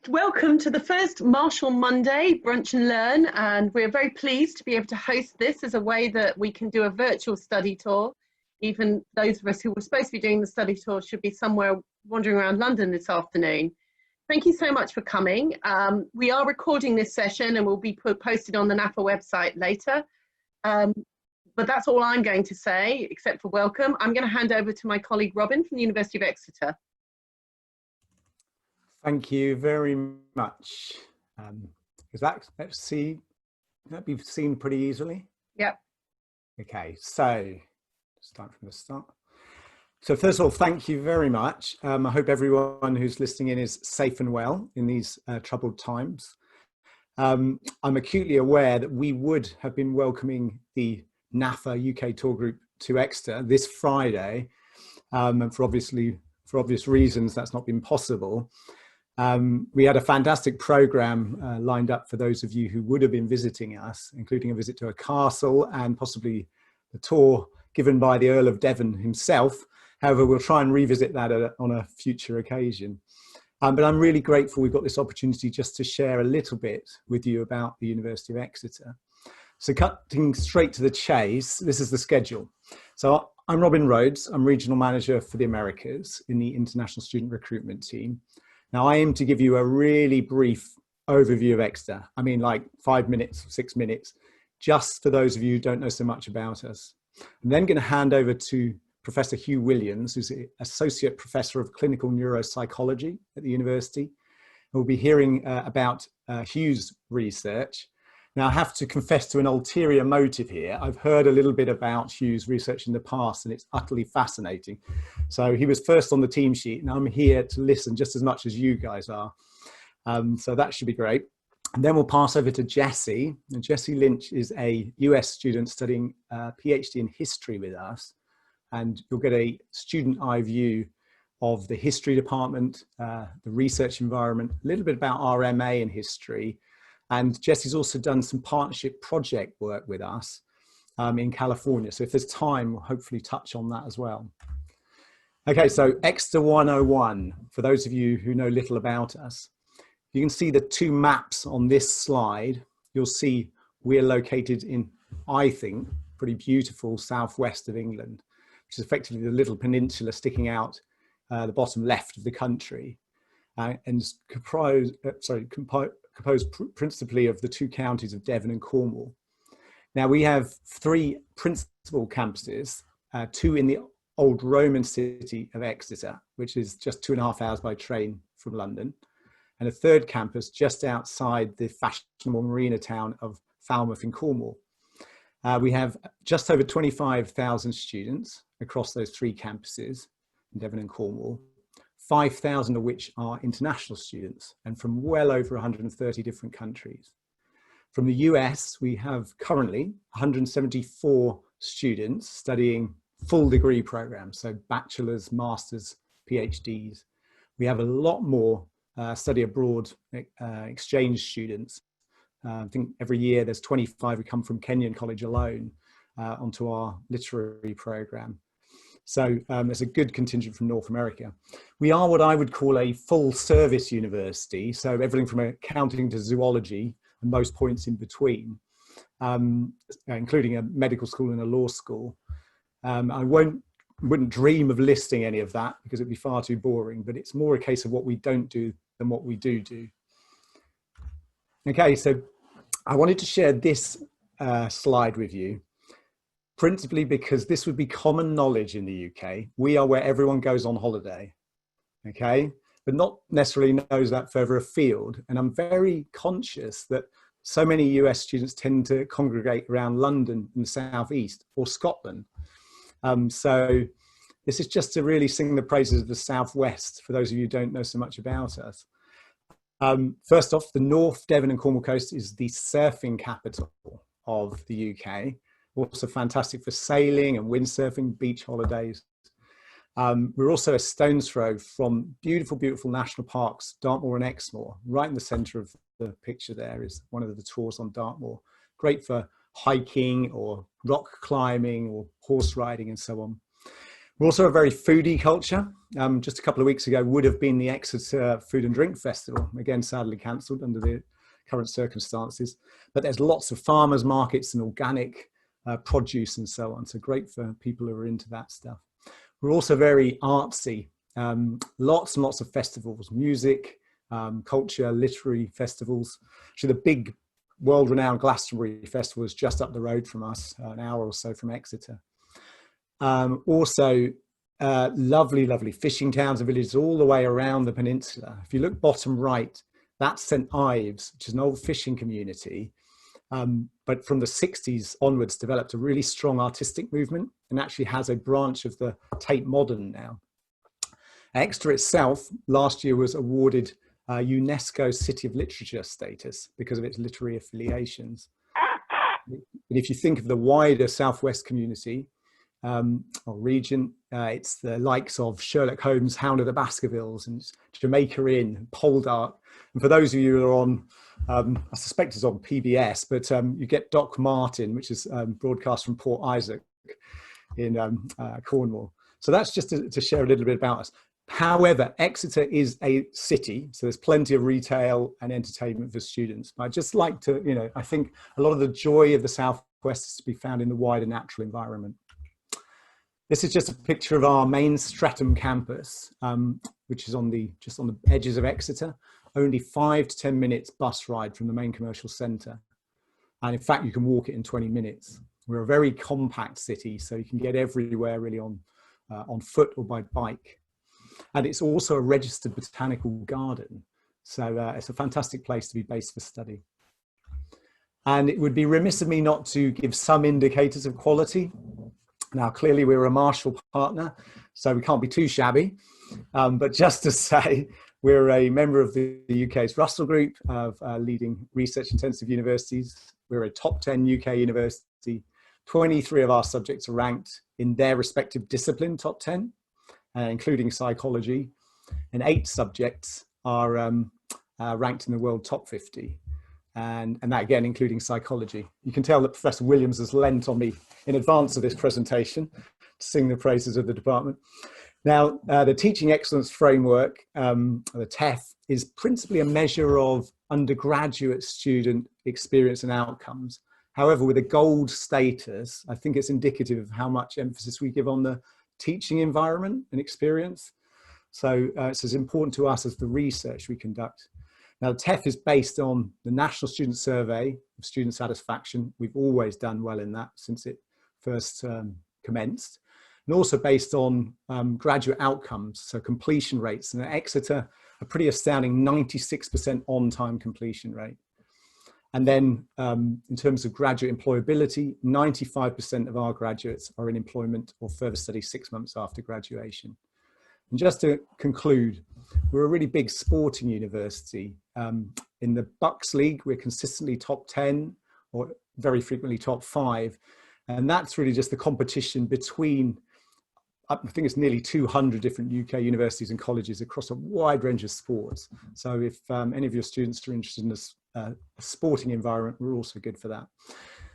Welcome to the first Marshall Monday Brunch and Learn, and we're very pleased to be able to host this as a way that we can do a virtual study tour. Even those of us who were supposed to be doing the study tour should be somewhere wandering around London this afternoon. Thank you so much for coming. We are recording this session and will be posted on the NAFA website later. But that's all I'm going to say, except for welcome. I'm going to hand over to my colleague Robin from the University of Exeter. Thank you very much. Is that, let's see, that be seen pretty easily? Yep. Okay, so start from the start. So first of all, thank you very much. I hope everyone who's listening in is safe and well in these troubled times. I'm acutely aware that we would have been welcoming the NAFA UK tour group to Exeter this Friday, and for obvious reasons that's not been possible. We had a fantastic program lined up for those of you who would have been visiting us, including a visit to a castle and possibly the tour given by the Earl of Devon himself. However, we'll try and revisit that on a future occasion. But I'm really grateful we've got this opportunity just to share a little bit with you about the University of Exeter. So cutting straight to the chase, this is the schedule. So I'm Robin Rhodes. I'm Regional Manager for the Americas in the International Student Recruitment Team. Now, I aim to give you a really brief overview of Exeter. I mean, like 5 minutes, 6 minutes, just for those of you who don't know so much about us. I'm then going to hand over to Professor Hugh Williams, who's the Associate Professor of Clinical Neuropsychology at the university. We'll be hearing about Hugh's research. Now, I have to confess to an ulterior motive here. I've heard a little bit about Hugh's research in the past, and it's utterly fascinating. So he was first on the team sheet, and I'm here to listen just as much as you guys are. So that should be great. And then we'll pass over to Jessie. And Jessie Lynch is a US student studying PhD in history with us. And you'll get a student eye view of the history department, the research environment, a little bit about our MA in history. And Jessie's also done some partnership project work with us in California. So if there's time, we'll hopefully touch on that as well. Okay, so Exeter 101, for those of you who know little about us. You can see the two maps on this slide. You'll see we're located in, I think, pretty beautiful southwest of England, which is effectively the little peninsula sticking out the bottom left of the country, and is composed principally of the two counties of Devon and Cornwall. Now we have three principal campuses, two in the old Roman city of Exeter, which is just 2.5 hours by train from London, and a third campus just outside the fashionable marina town of Falmouth in Cornwall. We have just over 25,000 students across those three campuses in Devon and Cornwall, 5,000 of which are international students and from well over 130 different countries. From the US, we have currently 174 students studying full degree programs, so bachelor's, master's, PhDs. We have a lot more study abroad exchange students. I think every year there's 25 who come from Kenyon College alone onto our literary program. So there's a good contingent from North America. We are what I would call a full service university. So everything from accounting to zoology and most points in between, including a medical school and a law school. I wouldn't dream of listing any of that because it'd be far too boring, but it's more a case of what we don't do than what we do. Okay, so I wanted to share this slide with you, principally because this would be common knowledge in the UK. We are where everyone goes on holiday, okay? But not necessarily knows that further afield. And I'm very conscious that so many US students tend to congregate around London in the southeast or Scotland. So this is just to really sing the praises of the southwest for those of you who don't know so much about us. First off, the North Devon and Cornwall coast is the surfing capital of the UK. Also fantastic for sailing and windsurfing, beach holidays. We're also a stone's throw from beautiful, beautiful national parks, Dartmoor and Exmoor. Right in the centre of the picture there is one of the tours on Dartmoor. Great for hiking or rock climbing or horse riding and so on. We're also a very foodie culture. Just a couple of weeks ago would have been the Exeter Food and Drink Festival, again sadly cancelled under the current circumstances, but there's lots of farmers markets and organic produce and so on, so great for people who are into that stuff. We're also very artsy, lots and lots of festivals, music, culture, literary festivals. Actually, the big world-renowned Glastonbury Festival is just up the road from us, an hour or so from Exeter. Also, lovely fishing towns and villages all the way around the peninsula. If you look bottom right, that's St Ives, which is an old fishing community, but from the 60s onwards developed a really strong artistic movement and actually has a branch of the Tate Modern now. Exeter itself last year was awarded UNESCO City of Literature status because of its literary affiliations. But if you think of the wider Southwest community or region, it's the likes of Sherlock Holmes' Hound of the Baskervilles and Jamaica Inn, Poldark. And for those of you who are on, I suspect it's on PBS, but you get Doc Martin, which is broadcast from Port Isaac in Cornwall. So that's just to share a little bit about us. However, Exeter is a city, so there's plenty of retail and entertainment for students. But I'd just like to, I think a lot of the joy of the Southwest is to be found in the wider natural environment. This is just a picture of our main Streatham campus, which is just on the edges of Exeter, only 5 to 10 minutes bus ride from the main commercial centre. And in fact, you can walk it in 20 minutes. We're a very compact city, so you can get everywhere really on foot or by bike. And it's also a registered botanical garden. So it's a fantastic place to be based for study. And it would be remiss of me not to give some indicators of quality. Now, clearly we're a Marshall partner, so we can't be too shabby. But just to say, we're a member of the UK's Russell Group of leading research-intensive universities. We're a top 10 UK university. 23 of our subjects are ranked in their respective discipline, top 10. Including psychology, and 8 subjects are ranked in the world top 50. And that again, including psychology. You can tell that Professor Williams has lent on me in advance of this presentation to sing the praises of the department. Now, the Teaching Excellence Framework, the TEF, is principally a measure of undergraduate student experience and outcomes. However, with a gold status, I think it's indicative of how much emphasis we give on the teaching environment and experience. So it's as important to us as the research we conduct. Now, the TEF is based on the National Student Survey of Student Satisfaction. We've always done well in that since it first commenced. And also based on graduate outcomes, so completion rates. And at Exeter, a pretty astounding 96% on-time completion rate. And then in terms of graduate employability, 95% of our graduates are in employment or further study 6 months after graduation. And just to conclude, we're a really big sporting university. In the Bucks League, we're consistently top 10 or very frequently top 5. And that's really just the competition between, I think it's nearly 200 different UK universities and colleges across a wide range of sports. So if any of your students are interested in this sporting environment, we're also good for that.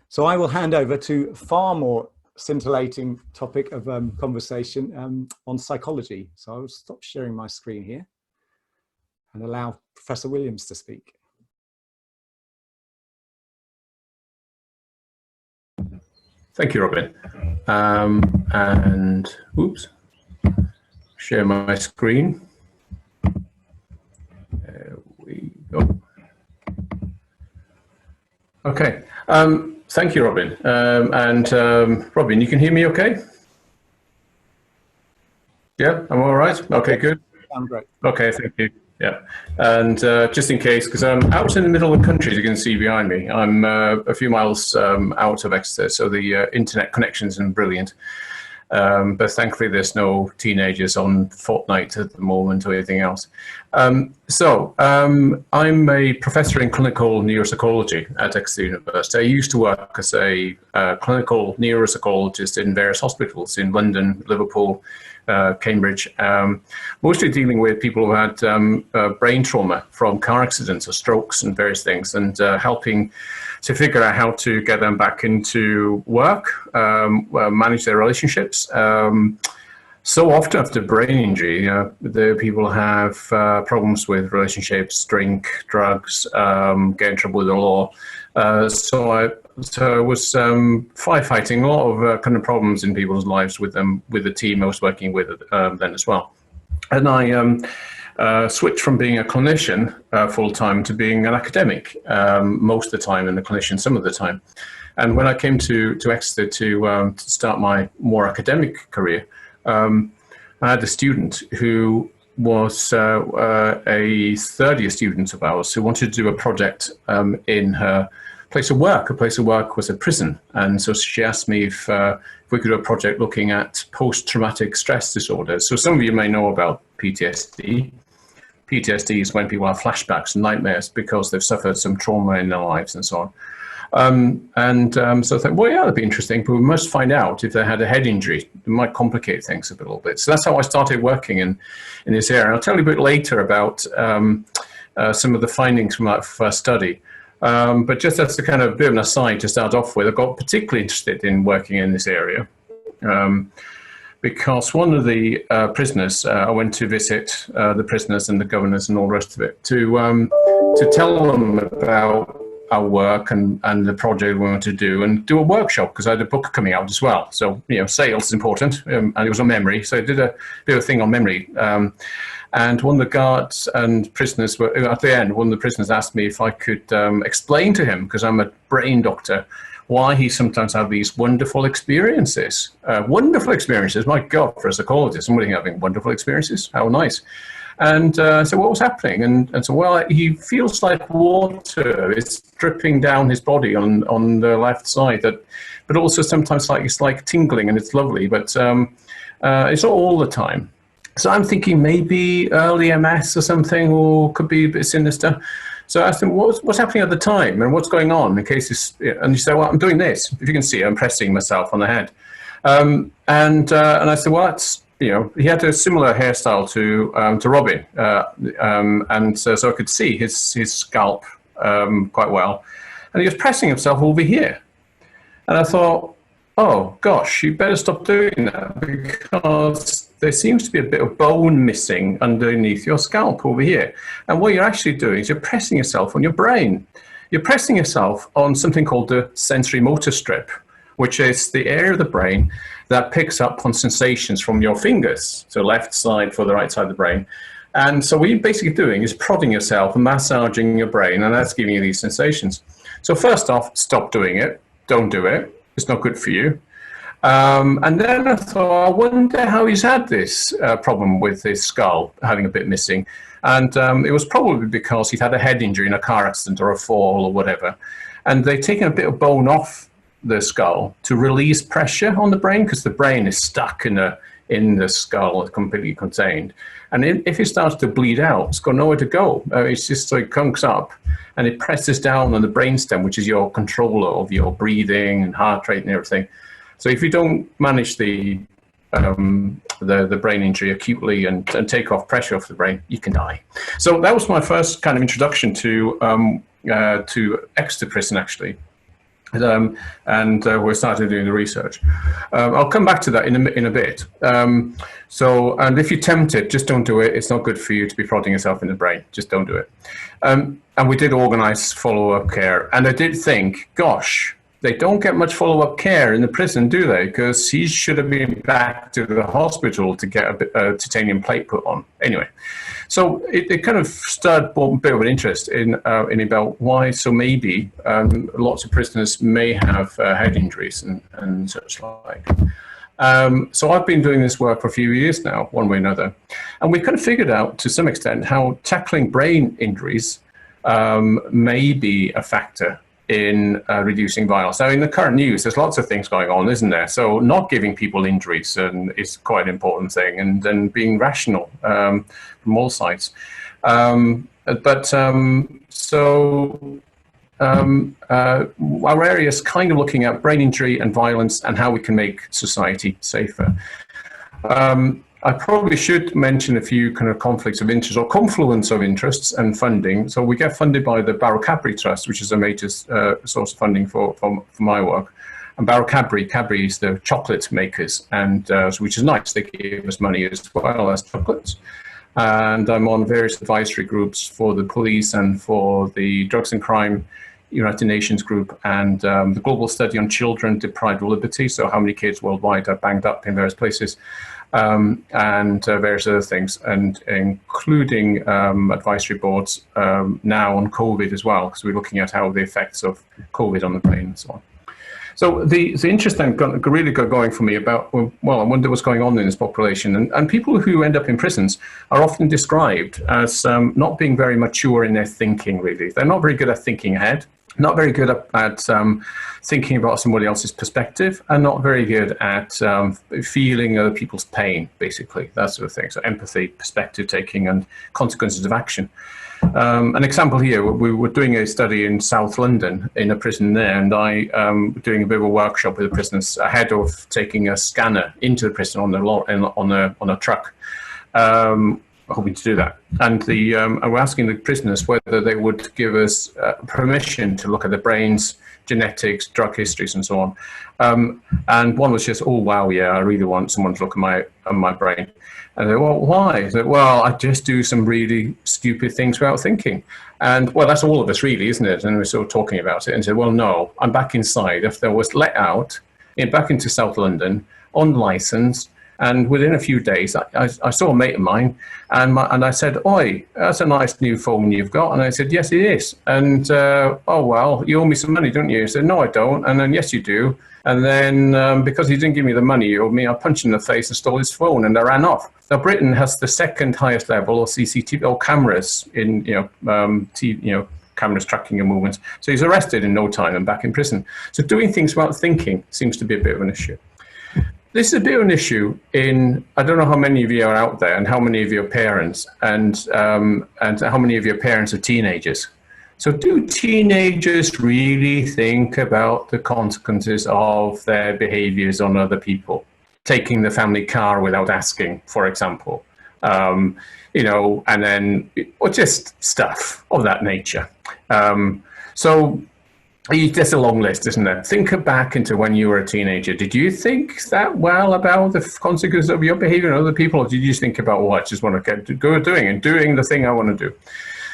So I will hand over to far more scintillating topic of conversation on psychology. So I will stop sharing my screen here and allow Professor Williams to speak. Thank you, Robin. And oops, share my screen. There we go. Okay. Thank you, Robin. Robin, you can hear me okay? Yeah, I'm all right. Okay, good. I'm great. Okay, thank you. Yeah, and just in case, because I'm out in the middle of the country, as you can see behind me, I'm a few miles out of Exeter, so the internet connection isn't brilliant. But thankfully, there's no teenagers on Fortnite at the moment or anything else. I'm a professor in clinical neuropsychology at Exeter University. I used to work as a clinical neuropsychologist in various hospitals in London, Liverpool, Cambridge, mostly dealing with people who had brain trauma from car accidents or strokes and various things, and helping to figure out how to get them back into work, manage their relationships, so often after brain injury, the people have problems with relationships, drink, drugs, get in trouble with the law. So I was firefighting a lot of kind of problems in people's lives with the team I was working with then as well. And I switched from being a clinician full-time to being an academic most of the time, and a clinician some of the time. And when I came to Exeter to start my more academic career, I had a student who was a third-year student of ours who wanted to do a project in her place of work. Her place of work was a prison, and so she asked me if we could do a project looking at post-traumatic stress disorders. So some of you may know about PTSD. PTSD is when people have flashbacks and nightmares because they've suffered some trauma in their lives and so on. So I thought, well, yeah, that'd be interesting, but we must find out if they had a head injury. It might complicate things a little bit. So that's how I started working in this area. And I'll tell you a bit later about some of the findings from that first study. But just as a kind of bit of an aside to start off with, I got particularly interested in working in this area because one of the prisoners, I went to visit the prisoners and the governors and all the rest of it to tell them about our work and the project we wanted to do, and do a workshop because I had a book coming out as well. So, sales is important, and it was on memory. So I did a bit of a thing on memory. And one of the guards and prisoners were, at the end, one of the prisoners asked me if I could explain to him, because I'm a brain doctor, why he sometimes have these wonderful experiences. Wonderful experiences, my God, for a psychologist, somebody having wonderful experiences, how nice. And so what was happening? And so, well, he feels like water is dripping down his body on the left side, but also sometimes it's like tingling, and it's lovely, but it's not all the time. So I'm thinking maybe early MS or something, or could be a bit sinister. So I asked him, what's happening at the time and what's going on in case this, and he said, well, I'm doing this. If you can see, I'm pressing myself on the head. And I said, well, that's, he had a similar hairstyle to Robin. And so I could see his scalp quite well. And he was pressing himself over here. And I thought, oh gosh, you better stop doing that, because there seems to be a bit of bone missing underneath your scalp over here. And what you're actually doing is you're pressing yourself on your brain. You're pressing yourself on something called the sensory motor strip, which is the area of the brain that picks up on sensations from your fingers. So left side for the right side of the brain. And so what you're basically doing is prodding yourself and massaging your brain, and that's giving you these sensations. So first off, stop doing it. Don't do it. It's not good for you. And then I thought, I wonder how he's had this problem with his skull having a bit missing. And it was probably because he'd had a head injury in a car accident or a fall or whatever. And they'd taken a bit of bone off the skull to release pressure on the brain, because the brain is stuck in the skull, completely contained. And if it starts to bleed out, it's got nowhere to go. It's just like clunks up, and it presses down on the brainstem, which is your controller of your breathing and heart rate and everything. So if you don't manage the brain injury acutely and take off pressure off the brain, you can die. So that was my first kind of introduction to Exeter Prison, actually. And we started doing the research. I'll come back to that in a bit. And if you're tempted, just don't do it. It's not good for you to be prodding yourself in the brain. Just don't do it. And we did organize follow-up care. And I did think, gosh, they don't get much follow-up care in the prison, do they? Because he should have been back to the hospital to get a titanium plate put on. Anyway, so it kind of stirred a bit of an interest in about why. So maybe lots of prisoners may have head injuries and such like. So I've been doing this work for a few years now, one way or another. And we kind of figured out to some extent how tackling brain injuries may be a factor in reducing violence. Now, in the current news, there's lots of things going on, isn't there? So not giving people injuries is quite an important thing, and then being rational from all sides. Our area is kind of looking at brain injury and violence and how we can make society safer. I probably should mention a few kind of conflicts of interest or confluence of interests and funding. So we get funded by the Barrow Capri Trust, which is a major source of funding for my work. and Barrow Cadbury is the chocolate makers, and which is nice. They give us money as well as chocolates. And I'm on various advisory groups for the police and for the Drugs and Crime United Nations group, and the global study on children deprived of liberty, so how many kids worldwide are banged up in various places, and various other things, and including advisory boards now on COVID as well, because we're looking at how the effects of COVID on the brain and so on. So the interest then really got going for me about, well, I wonder what's going on in this population. And people who end up in prisons are often described as not being very mature in their thinking, really. They're not very good at thinking ahead, not very good at thinking about somebody else's perspective, and not very good at feeling other people's pain, basically, that sort of thing. So empathy, perspective taking, and consequences of action. An example here, we were doing a study in South London in a prison there, and I doing a bit of a workshop with the prisoners ahead of taking a scanner into the prison on a truck, hoping to do that. And I were asking the prisoners whether they would give us permission to look at the brains, genetics, drug histories, and so on. And one was just, oh wow, yeah, I really want someone to look at my brain. And they said, well, why? I said, well, I just do some really stupid things without thinking. And well, that's all of us really, isn't it? And we were sort of talking about it and said, well, no, I'm back inside. If there was let out back into South London on license, and within a few days, I saw a mate of mine, and I said, oi, that's a nice new phone you've got. And I said, yes, it is. And, oh, well, you owe me some money, don't you? He said, no, I don't. And then, yes, you do. And then because he didn't give me the money he owed me, I punched him in the face and stole his phone, and I ran off. Now, Britain has the second highest level of CCTV or cameras in, cameras tracking your movements. So he's arrested in no time and back in prison. So doing things without thinking seems to be a bit of an issue. This is a bit of an issue in, I don't know how many of you are out there and how many of your parents and how many of your parents are teenagers. So do teenagers really think about the consequences of their behaviors on other people? Taking the family car without asking, for example, and then, or just stuff of that nature. So there's a long list, isn't there? Think back into when you were a teenager. Did you think that well about the consequences of your behavior and other people, or did you just think about, I just want to go doing the thing I want to do?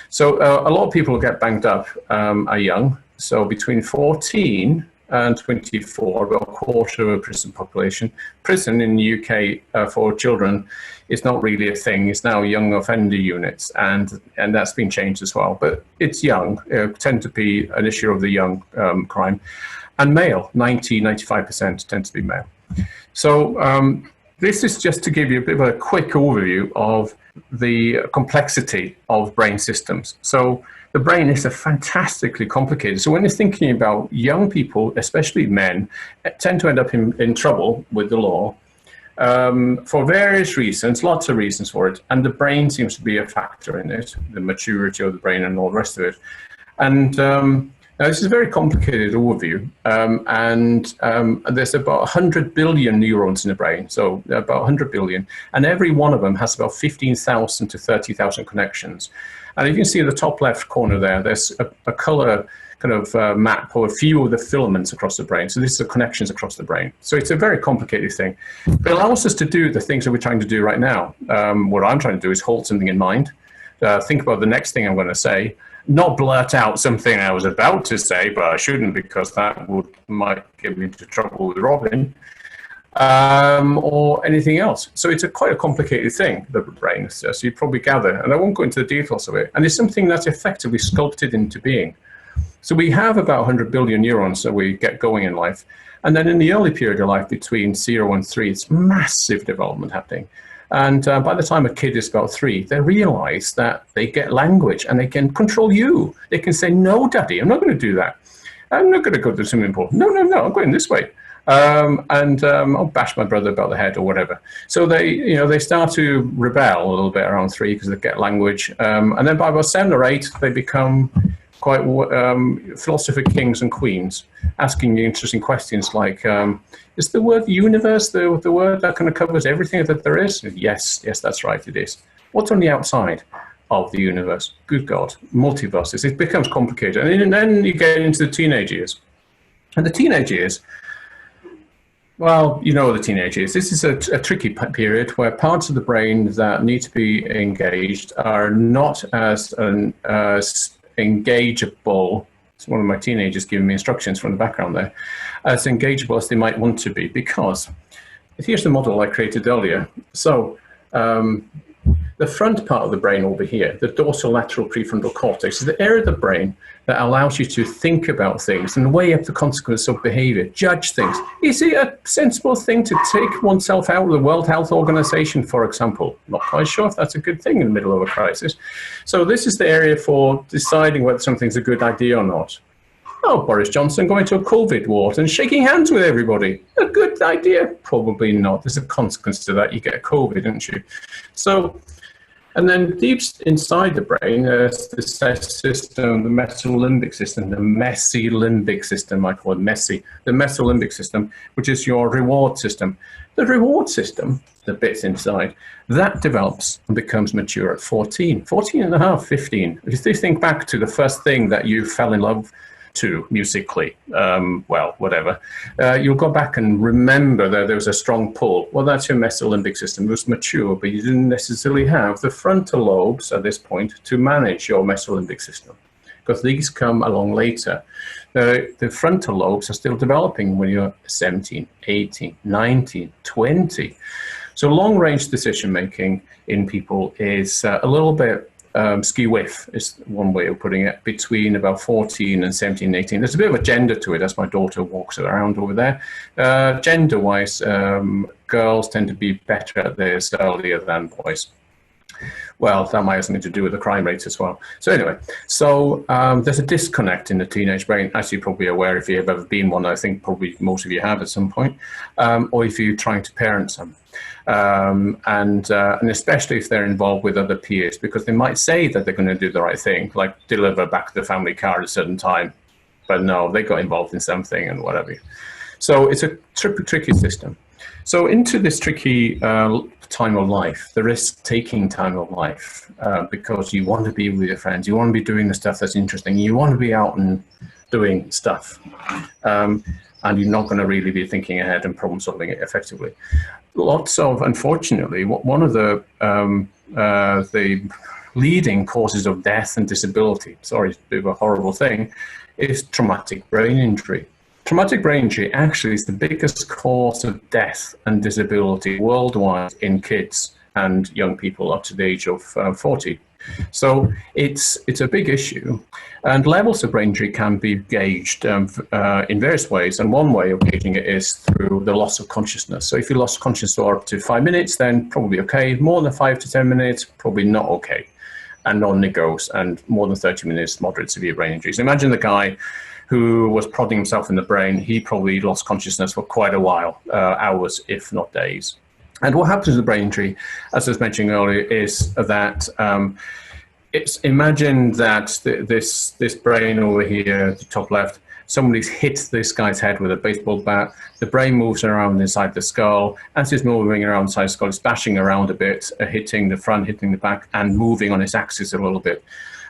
So a lot of people who get banged up are young. So between 14 and 24, about a quarter of a prison population. Prison in the UK for children is not really a thing. It's now young offender units, and that's been changed as well. But it's young, tend to be an issue of the young crime. And male, 95% tend to be male. So this is just to give you a bit of a quick overview of the complexity of brain systems. So the brain is fantastically complicated. So when you're thinking about young people, especially men, tend to end up in trouble with the law for various reasons, lots of reasons for it. And the brain seems to be a factor in it, the maturity of the brain and all the rest of it. And now this is a very complicated overview. There's about 100 billion neurons in the brain, so about 100 billion. And every one of them has about 15,000 to 30,000 connections. And you can see in the top left corner there, there's a color kind of map or a few of the filaments across the brain. So this is the connections across the brain. So it's a very complicated thing. But it allows us to do the things that we're trying to do right now. What I'm trying to do is hold something in mind, think about the next thing I'm going to say, not blurt out something I was about to say, but I shouldn't because that might get me into trouble with Robin. Or anything else. So it's quite a complicated thing, the brain, so you probably gather, and I won't go into the details of it. And it's something that's effectively sculpted into being. So we have about 100 billion neurons that we get going in life. And then in the early period of life, between 0 and 3, it's massive development happening. And by the time a kid is about 3, they realize that they get language and they can control you. They can say, no, daddy, I'm not going to do that. I'm not going to go to the swimming pool. No, I'm going this way. I'll bash my brother about the head or whatever. So they start to rebel a little bit around 3 because they get language. And then by about 7 or 8, they become quite philosopher kings and queens, asking interesting questions like, is the word universe the word that kind of covers everything that there is? Yes, that's right, it is. What's on the outside of the universe? Good God, multiverses. It becomes complicated. And then you get into the teenage years. And the teenage years, Well, you know what the teenage is. This is a tricky period where parts of the brain that need to be engaged are not as engageable. It's one of my teenagers giving me instructions from the background there, as engageable as they might want to be, because here's the model I created earlier. So the front part of the brain over here, the dorsolateral prefrontal cortex, is the area of the brain that allows you to think about things and weigh up the consequence of behavior, judge things. Is it a sensible thing to take oneself out of the World Health Organization, for example? Not quite sure if that's a good thing in the middle of a crisis. So this is the area for deciding whether something's a good idea or not. Oh, Boris Johnson going to a COVID ward and shaking hands with everybody. A good idea? Probably not. There's a consequence to that. You get COVID, don't you? So, and then deep inside the brain, there's the system, the mesolimbic system, the messy limbic system, I call it messy, the mesolimbic system, which is your reward system. The reward system, the bits inside, that develops and becomes mature at 14 and a half, 15. If you think back to the first thing that you fell in love to musically, well, whatever, you'll go back and remember that there was a strong pull. Well, that's your mesolimbic system. It was mature, but you didn't necessarily have the frontal lobes at this point to manage your mesolimbic system, because these come along later. The frontal lobes are still developing when you're 17, 18, 19, 20. So long-range decision-making in people is a little bit skew-whiff is one way of putting it, between about 14 and 17, 18. There's a bit of a gender to it, as my daughter walks around over there. Gender-wise, girls tend to be better at this earlier than boys. Well, that might have something to do with the crime rates as well. So anyway, there's a disconnect in the teenage brain, as you're probably aware if you've ever been one. I think probably most of you have at some point, or if you're trying to parent some. And especially if they're involved with other peers, because they might say that they're going to do the right thing, like deliver back the family car at a certain time, but no, they got involved in something and whatever. So it's a tricky system. So into this tricky time of life, the risk-taking time of life, because you want to be with your friends, you want to be doing the stuff that's interesting, you want to be out and doing stuff, and you're not going to really be thinking ahead and problem solving it effectively. Lots of, unfortunately, one of the leading causes of death and disability, sorry, it's a bit of a horrible thing, is traumatic brain injury. Traumatic brain injury actually is the biggest cause of death and disability worldwide in kids and young people up to the age of 40. So it's a big issue, and levels of brain injury can be gauged in various ways, and one way of gauging it is through the loss of consciousness. So if you lost consciousness for up to 5 minutes, then probably okay. More than 5 to 10 minutes, probably not okay, and non-negos, and more than 30 minutes, moderate severe brain injuries. Imagine the guy who was prodding himself in the brain. He probably lost consciousness for quite a while, hours, if not days. And what happens with the brain injury, as I was mentioning earlier, is that imagine that this brain over here, the top left, somebody's hit this guy's head with a baseball bat. The brain moves around inside the skull. As it's moving around inside the skull, it's bashing around a bit, hitting the front, hitting the back, and moving on its axis a little bit.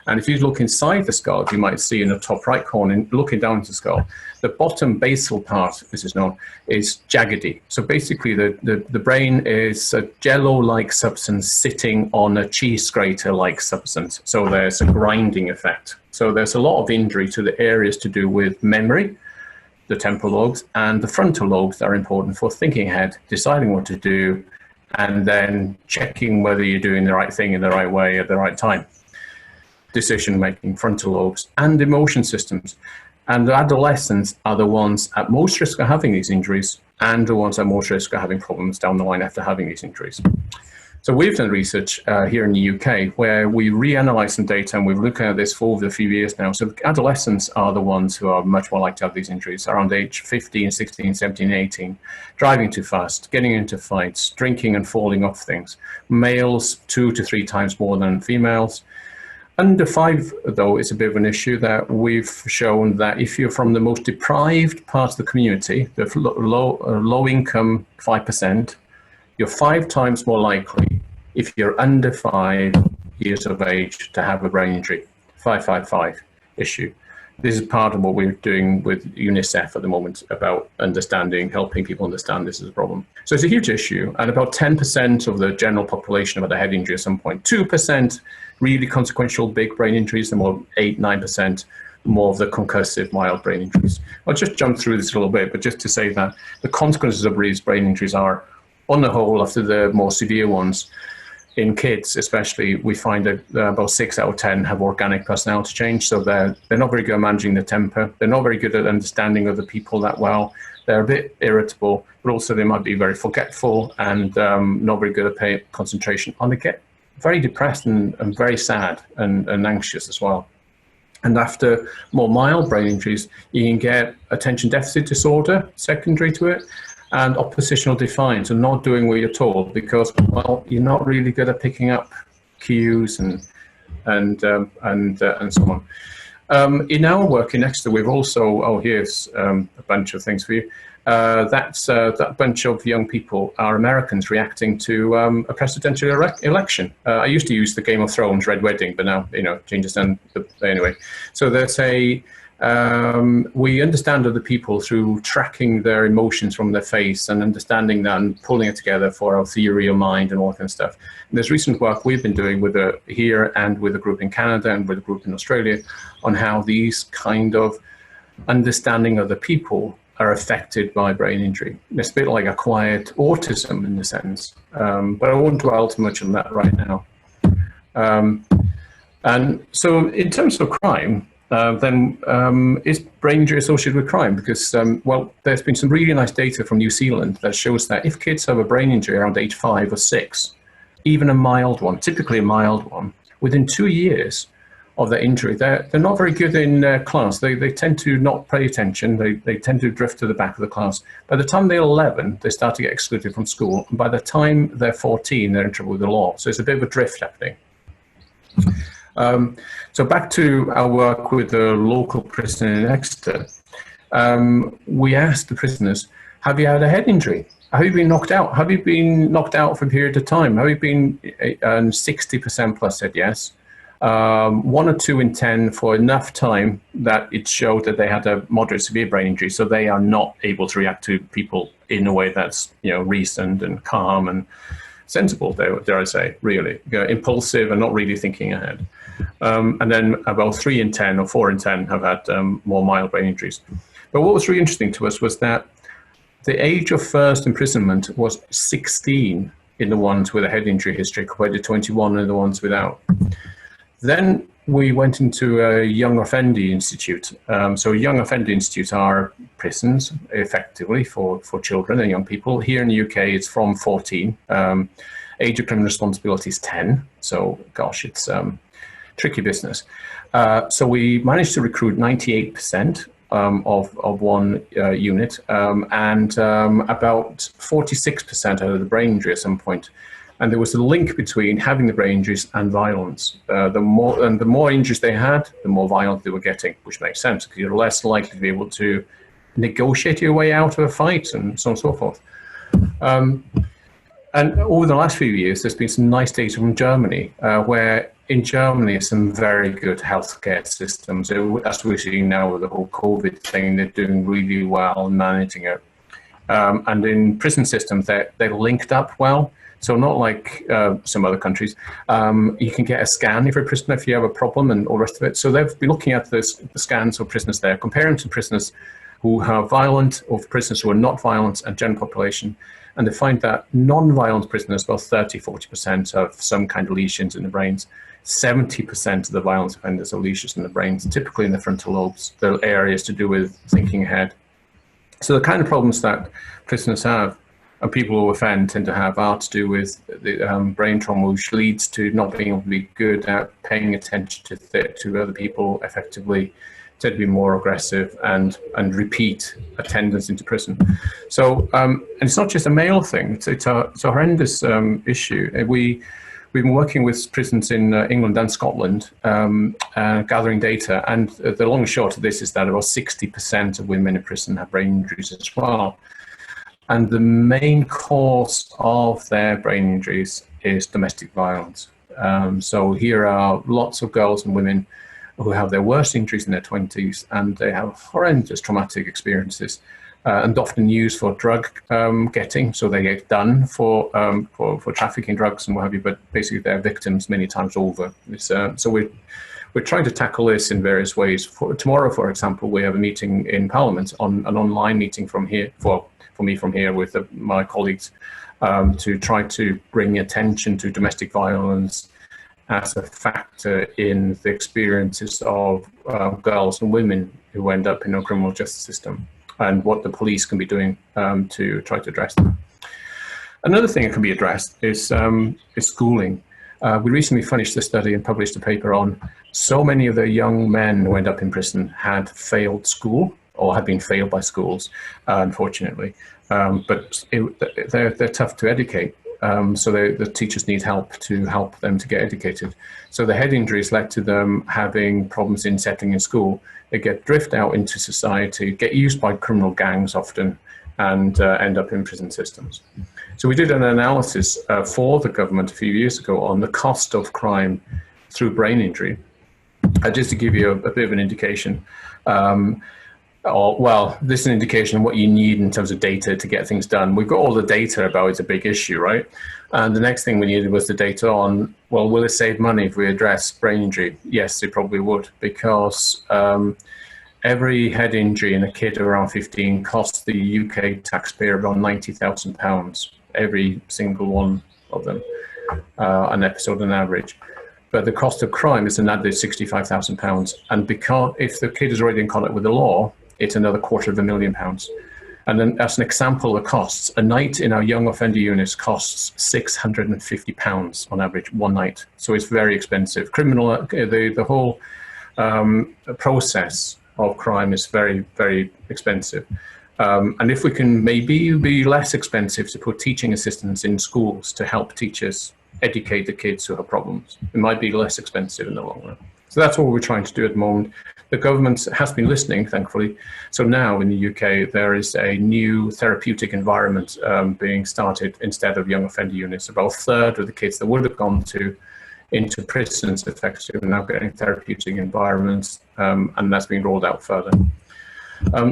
And if you look inside the skull, you might see in the top right corner, looking down into the skull, the bottom basal part, this is known, is jaggedy. So basically the brain is a jello-like substance sitting on a cheese grater-like substance. So there's a grinding effect. So there's a lot of injury to the areas to do with memory, the temporal lobes, and the frontal lobes that are important for thinking ahead, deciding what to do, and then checking whether you're doing the right thing in the right way at the right time. Decision-making, frontal lobes, and emotion systems. And adolescents are the ones at most risk of having these injuries, and the ones at most risk of having problems down the line after having these injuries. So we've done research here in the UK where we reanalyze some data, and we've looked at this for over a few years now. So adolescents are the ones who are much more likely to have these injuries around age 15, 16, 17, 18, driving too fast, getting into fights, drinking and falling off things. Males 2 to 3 times more than females. Under 5, though, is a bit of an issue that we've shown that if you're from the most deprived part of the community, the low income 5%, you're 5 times more likely if you're under 5 years of age to have a brain injury, 555 issue. This is part of what we're doing with UNICEF at the moment about helping people understand this as a problem. So it's a huge issue, and about 10% of the general population have had a head injury at some point. 2% really consequential big brain injuries, and more 8-9% more of the concussive mild brain injuries. I'll just jump through this a little bit, but just to say that the consequences of these brain injuries are, on the whole, after the more severe ones, in kids especially, we find that about 6 out of 10 have organic personality change. So they're not very good at managing their temper. They're not very good at understanding other people that well. They're a bit irritable, but also they might be very forgetful and not very good at paying concentration. And they get very depressed and very sad and anxious as well. And after more mild brain injuries, you can get attention deficit disorder secondary to it, and oppositional defiance, and not doing what you're told because, well, you're not really good at picking up cues and so on. In our work in Exeter, we've also, here's a bunch of things for you. That bunch of young people are Americans reacting to a presidential election. I used to use the Game of Thrones Red Wedding, but now, changes done. Anyway, so there's we understand other people through tracking their emotions from their face and understanding that and pulling it together for our theory of mind and all that kind of stuff. And there's recent work we've been doing with here and with a group in Canada and with a group in Australia on how these kind of understanding other people are affected by brain injury. It's a bit like acquired autism in a sense, but I won't dwell too much on that right now. And so in terms of crime, is brain injury associated with crime? Because, well, there's been some really nice data from New Zealand that shows that if kids have a brain injury around age 5 or 6, even a mild one, typically a mild one, within 2 years of their injury, they're not very good in class. They tend to not pay attention. They tend to drift to the back of the class. By the time they're 11, they start to get excluded from school. And by the time they're 14, they're in trouble with the law. So it's a bit of a drift happening. So back to our work with the local prison in Exeter, we asked the prisoners, have you had a head injury? Have you been knocked out? Have you been knocked out for a period of time? Have you been, 60% plus said yes. 1 or 2 in 10 for enough time that it showed that they had a moderate severe brain injury, so they are not able to react to people in a way that's reasoned and calm and sensible, dare I say, really. Impulsive and not really thinking ahead. And then about 3 in 10 or 4 in 10 have had more mild brain injuries. But what was really interesting to us was that the age of first imprisonment was 16 in the ones with a head injury history compared to 21 in the ones without. Then we went into a young offender institute. So young offender institutes are prisons, effectively, for children and young people. Here in the UK, it's from 14. Age of criminal responsibility is 10. So, gosh, it's tricky business. So we managed to recruit 98% of one unit, and about 46% out of the brain injury at some point. And there was a link between having the brain injuries and violence. The more injuries they had, the more violent they were getting, which makes sense because you're less likely to be able to negotiate your way out of a fight and so on and so forth. And over the last few years, there's been some nice data from Germany, where in Germany, some very good healthcare systems. As we're seeing now with the whole COVID thing, they're doing really well in managing it. And in prison systems, they're linked up well. So not like some other countries. You can get a scan if you're a prisoner if you have a problem and all the rest of it. So they've been looking at the scans of prisoners there, comparing to prisoners who are violent or prisoners who are not violent and general population. And they find that non-violent prisoners, about 30-40% have some kind of lesions in the brains. 70% of the violent offenders have lesions in the brains, typically in the frontal lobes. The areas to do with thinking ahead. So the kind of problems that prisoners have and people who offend tend to have are to do with the brain trauma, which leads to not being able to be good at paying attention to other people effectively, tend to be more aggressive and repeat attendance into prison. So, and it's not just a male thing, it's a horrendous issue. We've been working with prisons in England and Scotland, gathering data, and the long and short of this is that about 60% of women in prison have brain injuries as well. And the main cause of their brain injuries is domestic violence. So here are lots of girls and women who have their worst injuries in their 20s, and they have horrendous traumatic experiences, and often used for drug getting. So they get done for trafficking drugs and what have you, but basically they're victims many times over. So we're trying to tackle this in various ways. Tomorrow, for example, we have a meeting in Parliament, on an online meeting from here, for me from here with my colleagues, to try to bring attention to domestic violence as a factor in the experiences of girls and women who end up in our criminal justice system, and what the police can be doing to try to address them. Another thing that can be addressed is schooling. We recently finished a study and published a paper on so many of the young men who end up in prison had failed school, or had been failed by schools, unfortunately. But they're tough to educate. So the teachers need help to help them to get educated. So the head injuries led to them having problems in settling in school. They drift out into society, get used by criminal gangs often, and end up in prison systems. So we did an analysis for the government a few years ago on the cost of crime through brain injury. Just to give you a bit of an indication, this is an indication of what you need in terms of data to get things done. We've got all the data about it's a big issue, right? And the next thing we needed was the data on, well, will it save money if we address brain injury? Yes, it probably would, because every head injury in a kid around 15 costs the UK taxpayer around £90,000, every single one of them, an episode on average. But the cost of crime is another £65,000. And because if the kid is already in contact with the law, it's another £250,000. And then as an example of costs, a night in our young offender units costs £650 on average, one night. So it's very expensive. The whole process of crime is very, very expensive. And if we can maybe be less expensive to put teaching assistants in schools to help teachers educate the kids who have problems, it might be less expensive in the long run. So that's what we're trying to do at the moment. The government has been listening, thankfully. So now in the UK, there is a new therapeutic environment being started instead of young offender units. About a third of the kids that would have gone into prisons effectively are now getting therapeutic environments, and that's being rolled out further.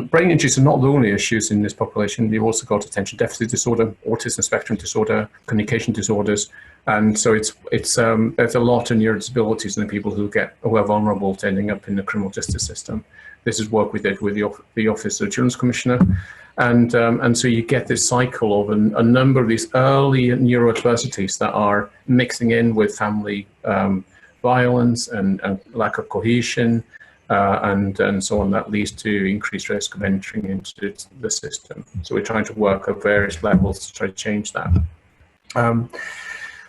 Brain injuries are not the only issues in this population. You've also got attention deficit disorder, autism spectrum disorder, communication disorders, and so there's a lot of neurodisabilities in the people who are vulnerable to ending up in the criminal justice system. This is work we did with the Office of the Children's Commissioner, and so you get this cycle of a number of these early neuroadversities that are mixing in with family violence and lack of cohesion. And so on, that leads to increased risk of entering into the system. So we're trying to work at various levels to try to change that.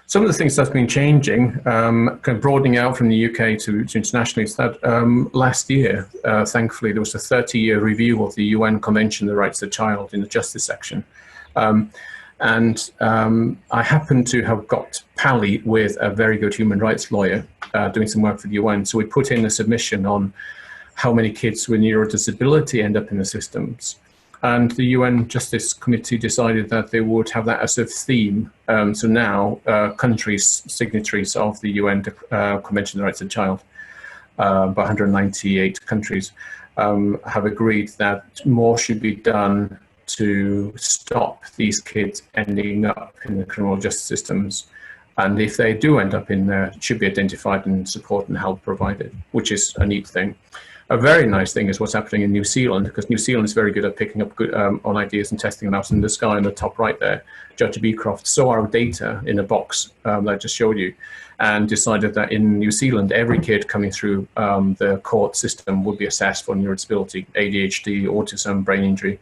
Some of the things that's been changing, kind of broadening out from the UK to internationally, is that last year, thankfully, there was a 30-year review of the UN Convention on the Rights of the Child in the Justice section. And I happen to have got pally with a very good human rights lawyer doing some work for the UN. So we put in a submission on how many kids with neurodisability end up in the systems. And the UN Justice Committee decided that they would have that as a theme. So now countries, signatories of the UN Convention on the Rights of the Child, about 198 countries, have agreed that more should be done to stop these kids ending up in the criminal justice systems. And if they do end up in there, it should be identified and support and help provided, which is a neat thing. A very nice thing is what's happening in New Zealand, because New Zealand is very good at picking up good, on ideas and testing them out. In this guy on the top right there, Judge Beecroft, saw our data in a box that I just showed you, and decided that in New Zealand, every kid coming through the court system would be assessed for neurodisability, ADHD, autism, brain injury.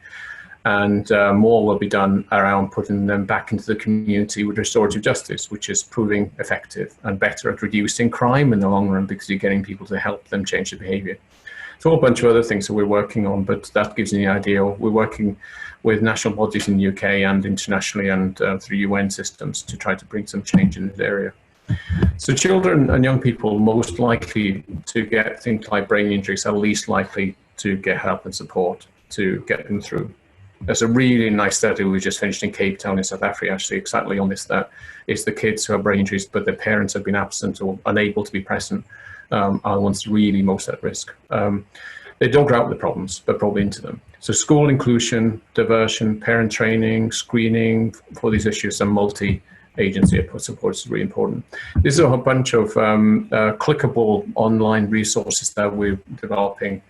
And more will be done around putting them back into the community with restorative justice, which is proving effective and better at reducing crime in the long run, because you're getting people to help them change their behavior. So a whole bunch of other things that we're working on, but that gives you the idea. We're working with national bodies in the UK and internationally and through UN systems to try to bring some change in this area. So children and young people most likely to get things like brain injuries are least likely to get help and support to get them through. There's a really nice study we just finished in Cape Town in South Africa, actually, exactly on this, that it's the kids who have brain injuries, but their parents have been absent or unable to be present. are the ones really most at risk. They don't grow out the problems, but probably into them. So school inclusion, diversion, parent training, screening for these issues, and multi-agency support is really important. This is a bunch of clickable online resources that we're developing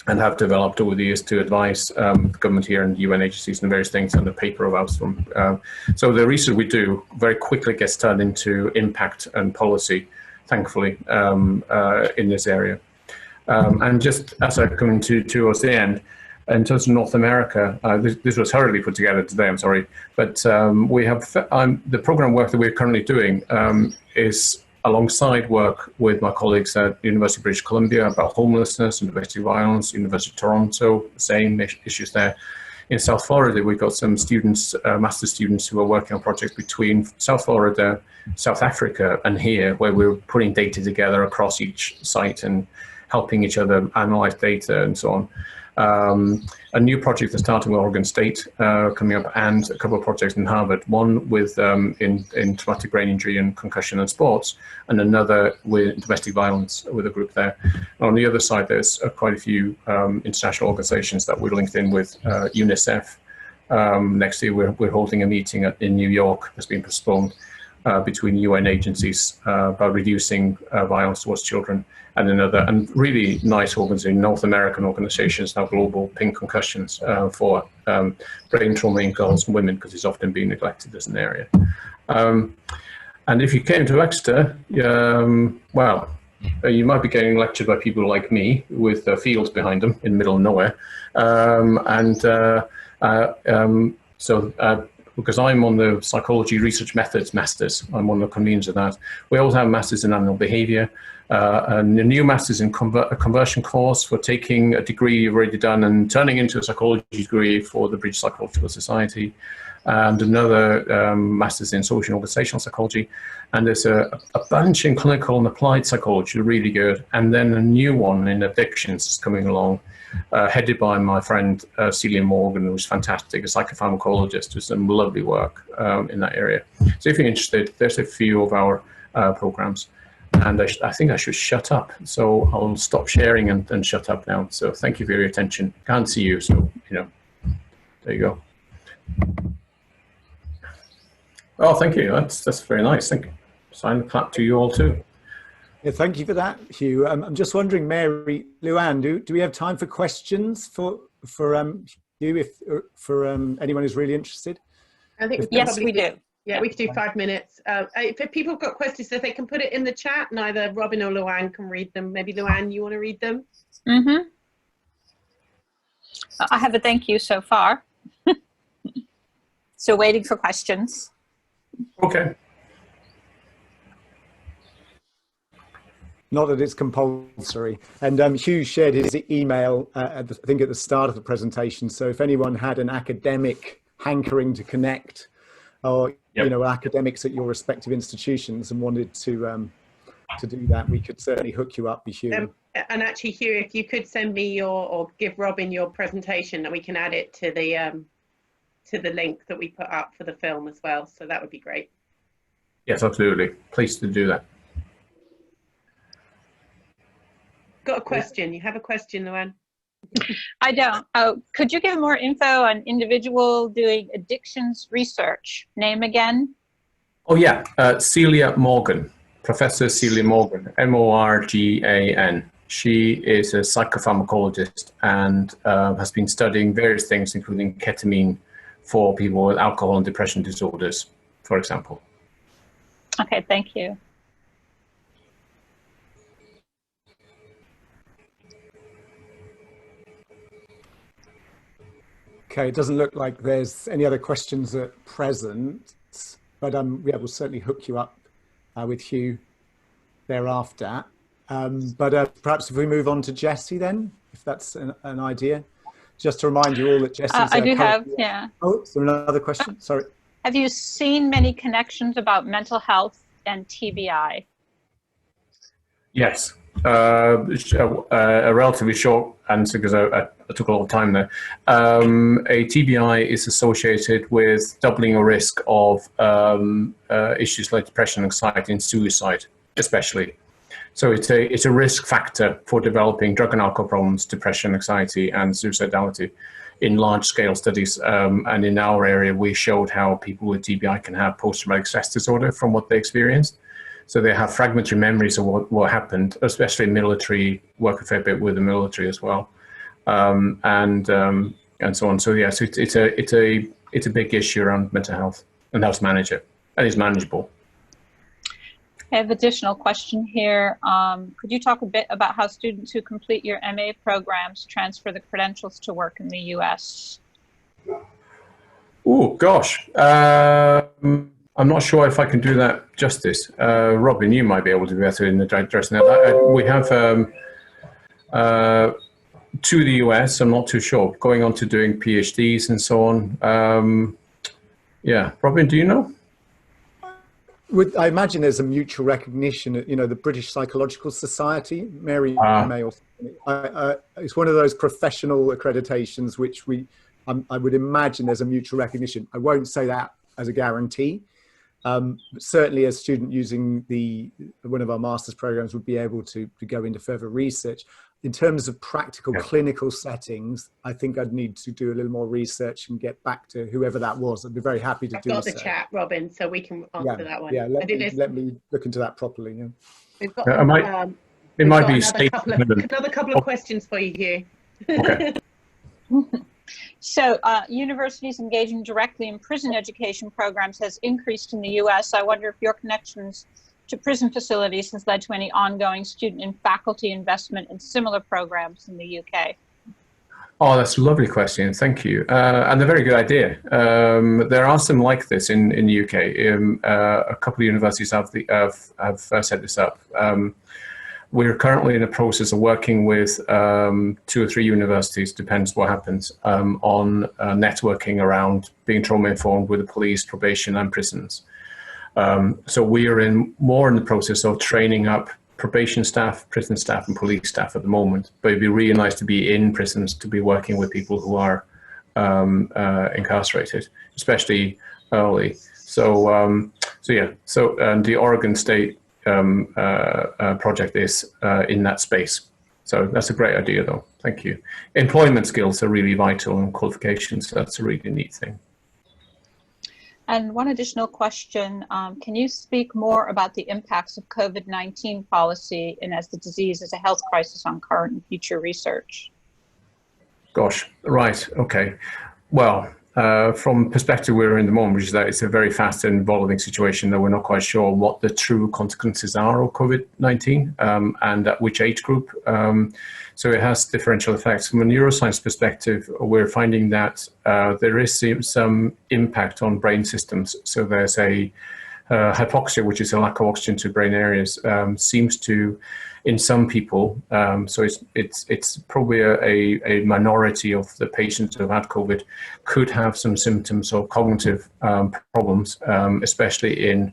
and have developed over the years to advise the government here and UN agencies and various things, and the paper of ours from. So the research we do very quickly gets turned into impact and policy, thankfully, in this area. And just as I come towards the end, in terms of North America, this was hurriedly put together today, I'm sorry, but we have the program work that we're currently doing is alongside work with my colleagues at the University of British Columbia about homelessness and domestic violence, University of Toronto, same issues there. In South Florida, we've got some students, master's students, who are working on projects between South Florida, South Africa, and here, where we're putting data together across each site and helping each other analyze data and so on. A new project that's starting with Oregon State coming up, and a couple of projects in Harvard, one with in traumatic brain injury and concussion and sports, and another with domestic violence with a group there. And on the other side, there's quite a few international organizations that we're linked in with. UNICEF. Next year, we're holding a meeting in New York that's been postponed between UN agencies about reducing violence towards children, and another, and really nice organization, North American organizations, now global, Pink Concussions for brain trauma in girls and women, because it's often been neglected as an area. And if you came to Exeter, well, you might be getting lectured by people like me with fields behind them in the middle of nowhere. Because I'm on the Psychology Research Methods Masters, I'm one of the conveners of that. We also have Masters in Animal Behavior, and a new Masters in a conversion course for taking a degree you've already done and turning into a psychology degree for the British Psychological Society, and another Masters in Social and Organizational Psychology. And there's a bunch in clinical and applied psychology, really good. And then a new one in addictions coming along, headed by my friend Celia Morgan, who's fantastic, a psychopharmacologist, who's done lovely work in that area. So if you're interested, there's a few of our programs. And I think I should shut up. So I'll stop sharing and shut up now. So thank you for your attention. Can't see you, so, there you go. Oh, thank you. That's very nice. Thank you. Sign the clap to you all too. Yeah, thank you for that, Hugh. I'm just wondering, Mary, Luann, do we have time for questions for Hugh, for anyone who's really interested? I think yes, we do. Yeah, we could do 5 minutes. If people have got questions, if they can put it in the chat, and either Robin or Luann can read them. Maybe Luann, you want to read them? Mm-hmm. I have a thank you so far. So waiting for questions. Okay. Not that it's compulsory. And Hugh shared his email, I think at the start of the presentation. So if anyone had an academic hankering to connect, or academics at your respective institutions, and wanted to do that, we could certainly hook you up with Hugh. And actually, Hugh, if you could send me or give Robin your presentation, and we can add it to the link that we put up for the film as well. So that would be great. Yes, absolutely. Pleased to do that. Got a question? You have a question, Luann? I don't. Oh, could you give more info on individual doing addictions research? Name again? Oh yeah, Celia Morgan, Professor Celia Morgan, Morgan. She is a psychopharmacologist and has been studying various things, including ketamine for people with alcohol and depression disorders, for example. Okay, thank you. Okay, it doesn't look like there's any other questions at present, but yeah, we'll certainly hook you up with Hugh thereafter. But perhaps if we move on to Jessie then, if that's an idea. Just to remind you all that Jessie's I do have, yeah. Oh, is there another question? Sorry. Have you seen many connections about mental health and TBI? Yes. A relatively short answer, because I took a lot of time there. A TBI is associated with doubling a risk of issues like depression, anxiety, and suicide, especially. So it's a risk factor for developing drug and alcohol problems, depression, anxiety, and suicidality in large-scale studies. And in our area, we showed how people with TBI can have post-traumatic stress disorder from what they experienced. So they have fragmentary memories of what happened, especially in military, work a fair bit with the military as well, and so on. So yes, it's a big issue around mental health and how to manage it, and it's manageable. I have an additional question here. Could you talk a bit about how students who complete your MA programs transfer the credentials to work in the US? Oh, gosh. I'm not sure if I can do that justice. Robin, you might be able to be better in addressing that. We have to the US, I'm not too sure, going on to doing PhDs and so on. Yeah, Robin, do you know? I imagine there's a mutual recognition, you know, the British Psychological Society, Mary May, or something. It's one of those professional accreditations which I would imagine there's a mutual recognition. I won't say that as a guarantee. Certainly as a student using one of our master's programs would be able to go into further research. In terms of practical clinical settings, I think I'd need to do a little more research and get back to whoever that was. I'd be very happy to do so. I've got the chat, Robin, so we can answer that one. Yeah, let me look into that properly. Yeah. We've got, it might be another couple of questions for you here. Okay. So universities engaging directly in prison education programs has increased in the US. I wonder if your connections to prison facilities has led to any ongoing student and faculty investment in similar programs in the UK. Oh, that's a lovely question. Thank you. And a very good idea. There are some like this in the UK. A couple of universities have set this up. We're currently in the process of working with 2 or 3 universities, depends what happens, on networking around being trauma-informed with the police, probation, and prisons. So we are more in the process of training up probation staff, prison staff, and police staff at the moment. But it'd be really nice to be in prisons, to be working with people who are incarcerated, especially early. So the Oregon State project is in that space. So that's a great idea, though. Thank you. Employment skills are really vital, and qualifications. So that's a really neat thing. And one additional question, can you speak more about the impacts of COVID-19 policy and as the disease is a health crisis on current and future research? Gosh, right, okay. Well, from perspective we're in the moment, which is that it's a very fast and evolving situation that we're not quite sure what the true consequences are of COVID-19 and at which age group. So it has differential effects. From a neuroscience perspective, we're finding that there is some impact on brain systems. So there's a hypoxia, which is a lack of oxygen to brain areas, seems to, in some people, so it's probably a minority of the patients who have had COVID, could have some symptoms of cognitive problems, especially in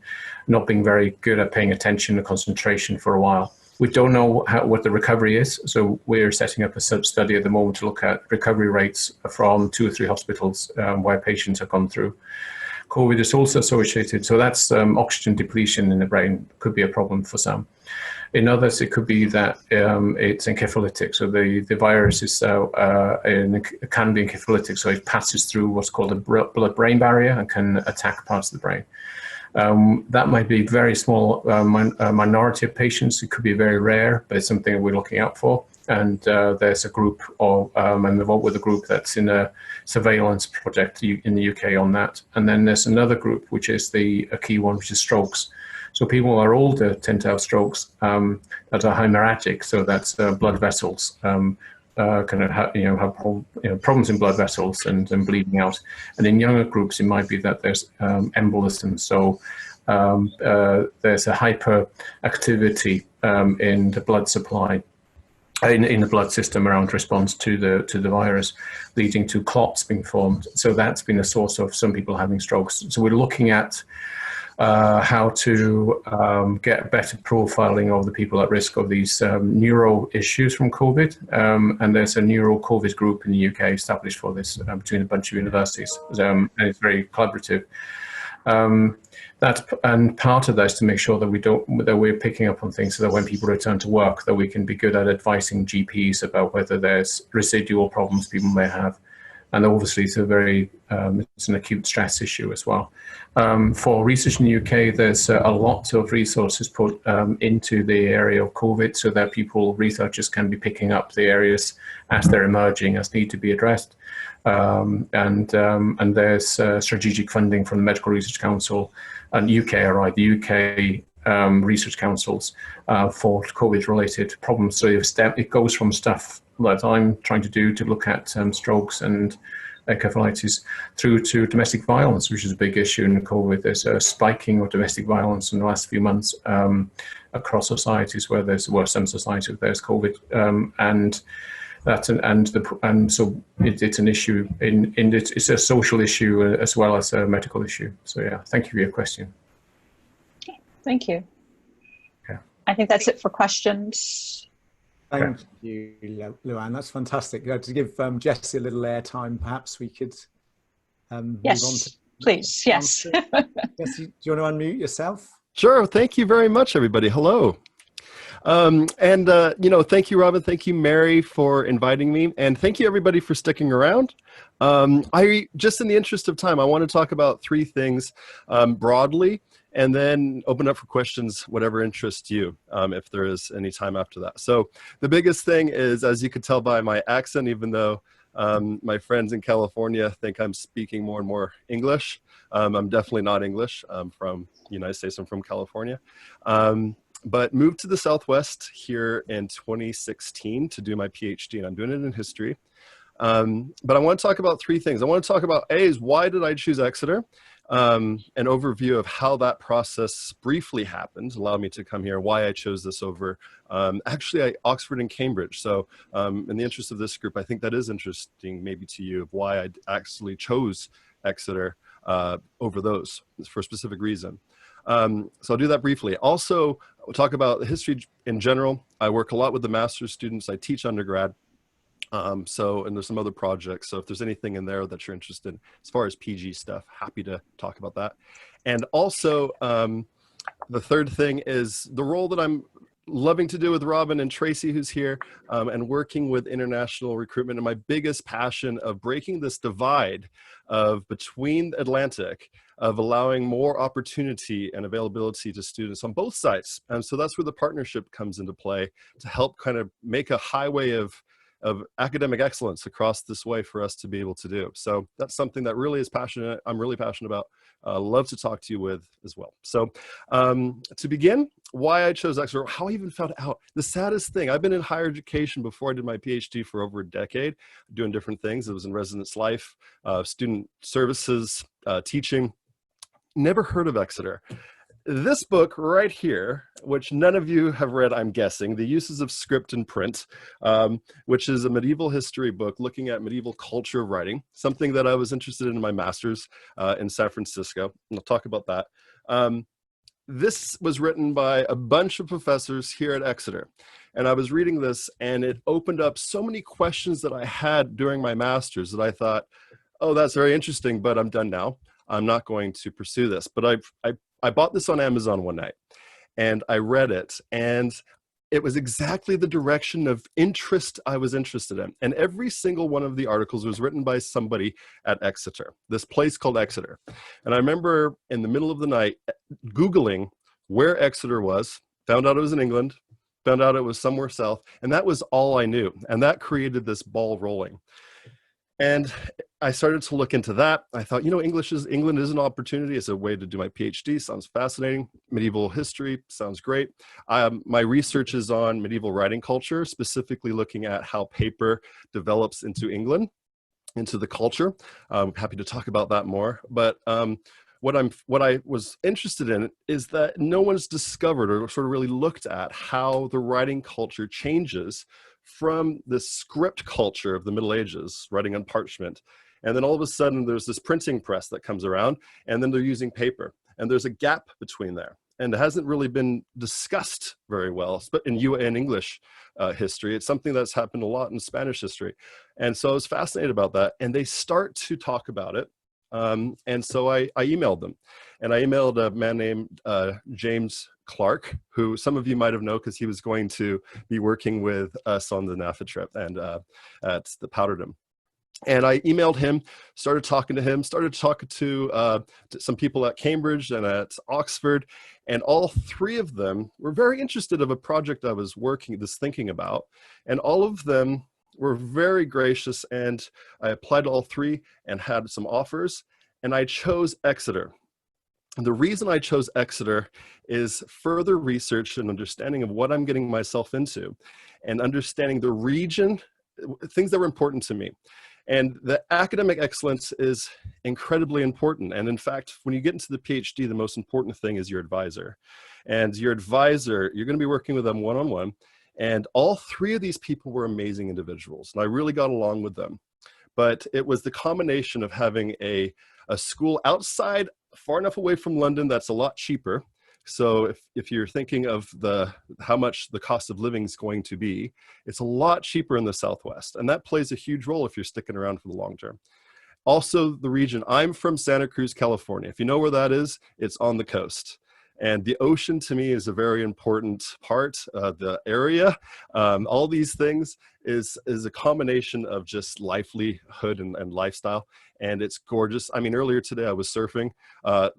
not being very good at paying attention and concentration for a while. We don't know what the recovery is, so we're setting up a sub-study at the moment to look at recovery rates from 2 or 3 hospitals where patients have gone through. COVID is also associated, so that's oxygen depletion in the brain could be a problem for some. In others, it could be that it's encephalitic, so the virus is can be encephalitic, so it passes through what's called a blood-brain barrier and can attack parts of the brain. That might be a very small minority of patients. It could be very rare, but it's something that we're looking out for. And there's a group, I'm involved with a group that's in a surveillance project in the UK on that. And then there's another group, which is a key one, which is strokes. So people who are older tend to have strokes that are hemorrhagic, so that's blood vessels. Kind of have problems in blood vessels and bleeding out. And in younger groups, it might be that there's embolism. So there's a hyperactivity in the blood supply, in the blood system around response to the virus, leading to clots being formed. So that's been a source of some people having strokes. So we're looking at how to get better profiling of the people at risk of these neuro issues from COVID. And there's a neuro-COVID group in the UK established for this between a bunch of universities. And it's very collaborative. And part of that is to make sure that we're picking up on things so that when people return to work, that we can be good at advising GPs about whether there's residual problems people may have. And obviously it's it's an acute stress issue as well. For research in the UK, there's a lot of resources put into the area of COVID so that researchers can be picking up the areas as they're emerging, as need to be addressed. And there's strategic funding from the Medical Research Council and the UK research councils for COVID-related problems. So it goes from stuff that I'm trying to do to look at strokes and encephalitis through to domestic violence, which is a big issue in COVID. There's a spiking of domestic violence in the last few months across societies some societies where there's COVID, so it's an issue. It's a social issue as well as a medical issue. So yeah, thank you for your question. Thank you. Okay. I think that's it for questions. Thank you, Luann. That's fantastic. To give Jessie a little airtime, perhaps we could move on to... Please. Yes. Jessie, do you want to unmute yourself? Sure. Thank you very much, everybody. Hello. Thank you, Robin. Thank you, Mary, for inviting me. And thank you, everybody, for sticking around. Just in the interest of time, I want to talk about three things broadly, and then open up for questions, whatever interests you, if there is any time after that. So the biggest thing is, as you could tell by my accent, even though my friends in California think I'm speaking more and more English, I'm definitely not English. I'm from the United States. I'm from California. But moved to the Southwest here in 2016 to do my PhD, and I'm doing it in history. But I want to talk about three things. I want to talk about why did I choose Exeter? An overview of how that process briefly happened, allowed me to come here, why I chose this over Oxford and Cambridge. So in the interest of this group, I think that is interesting maybe to you, of why I actually chose Exeter over those for a specific reason. So I'll do that briefly. Also, we'll talk about the history in general. I work a lot with the master's students. I teach undergrad. And there's some other projects. So if there's anything in there that you're interested in, as far as PG stuff, happy to talk about that. And also, the third thing is the role that I'm loving to do with Robin and Tracy, who's here, and working with international recruitment, and my biggest passion of breaking this divide between the Atlantic, of allowing more opportunity and availability to students on both sides. And so that's where the partnership comes into play, to help kind of make a highway of academic excellence across this way for us to be able to do. So that's something that really is passionate. I'm really passionate about. Love to talk to you with as well. So to begin, why I chose Exeter, how I even found out. The saddest thing, I've been in higher education before I did my PhD for over a decade, doing different things. It was in residence life, student services, teaching. Never heard of Exeter. This book right here, which none of you have read, I'm guessing, The Uses of Script and Print, which is a medieval history book looking at medieval culture of writing, something that I was interested in my master's in San Francisco, and I'll talk about that. This was written by a bunch of professors here at Exeter, and I was reading this, and it opened up so many questions that I had during my master's that I thought, oh, that's very interesting, but I'm done now. I'm not going to pursue this. But I bought this on Amazon one night, and I read it, and it was exactly the direction of interest I was interested in. And every single one of the articles was written by somebody at Exeter, this place called Exeter. And I remember in the middle of the night, Googling where Exeter was, found out it was in England, found out it was somewhere south, and that was all I knew. And that created this ball rolling. And I started to look into that. I thought, England is an opportunity. It's a way to do my PhD. Sounds fascinating. Medieval history sounds great. My research is on medieval writing culture, specifically looking at how paper develops into England, into the culture. I'm happy to talk about that more. But what I was interested in is that no one's discovered or sort of really looked at how the writing culture changes from the script culture of the Middle Ages, writing on parchment. And then all of a sudden there's this printing press that comes around, and then they're using paper. And there's a gap between there. And it hasn't really been discussed very well, but in English history. It's something that's happened a lot in Spanish history. And so I was fascinated about that. And they start to talk about it. And so I emailed them, and I emailed a man named James Clark, who some of you might have known because he was going to be working with us on the NAFA trip and at the Powderton. And I emailed him, started talking to some people at Cambridge and at Oxford, and all three of them were very interested of a project I was thinking about, and all of them were very gracious, and I applied to all three and had some offers, and I chose Exeter. And the reason I chose Exeter is further research and understanding of what I'm getting myself into, and understanding the region, things that were important to me. And the academic excellence is incredibly important. And in fact, when you get into the PhD, the most important thing is your advisor. And your advisor, you're going to be working with them one-on-one. And all three of these people were amazing individuals. And I really got along with them. But it was the combination of having a school outside, far enough away from London, that's a lot cheaper. So if you're thinking of how much the cost of living is going to be, it's a lot cheaper in the Southwest. And that plays a huge role if you're sticking around for the long term. Also, the region. I'm from Santa Cruz, California. If you know where that is, it's on the coast. And the ocean to me is a very important part. The area, all these things is a combination of just livelihood and lifestyle. And it's gorgeous. I mean, earlier today I was surfing.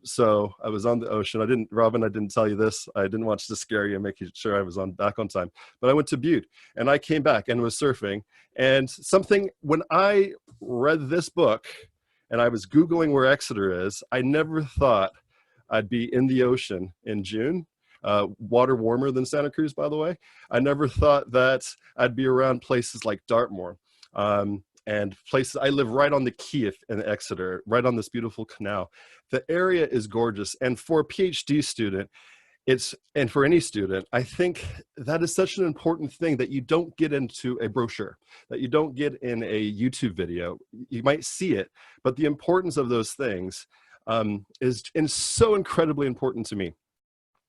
So I was on the ocean. Robin, I didn't tell you this. I didn't want to scare you and make sure I was back on time. But I went to Butte and I came back and was surfing. And when I read this book and I was Googling where Exeter is, I never thought I'd be in the ocean in June, water warmer than Santa Cruz, by the way. I never thought that I'd be around places like Dartmoor and places. I live right on the quay in Exeter, right on this beautiful canal. The area is gorgeous. And for a PhD student, and for any student, I think that is such an important thing that you don't get into a brochure, that you don't get in a YouTube video. You might see it, but the importance of those things is so incredibly important to me.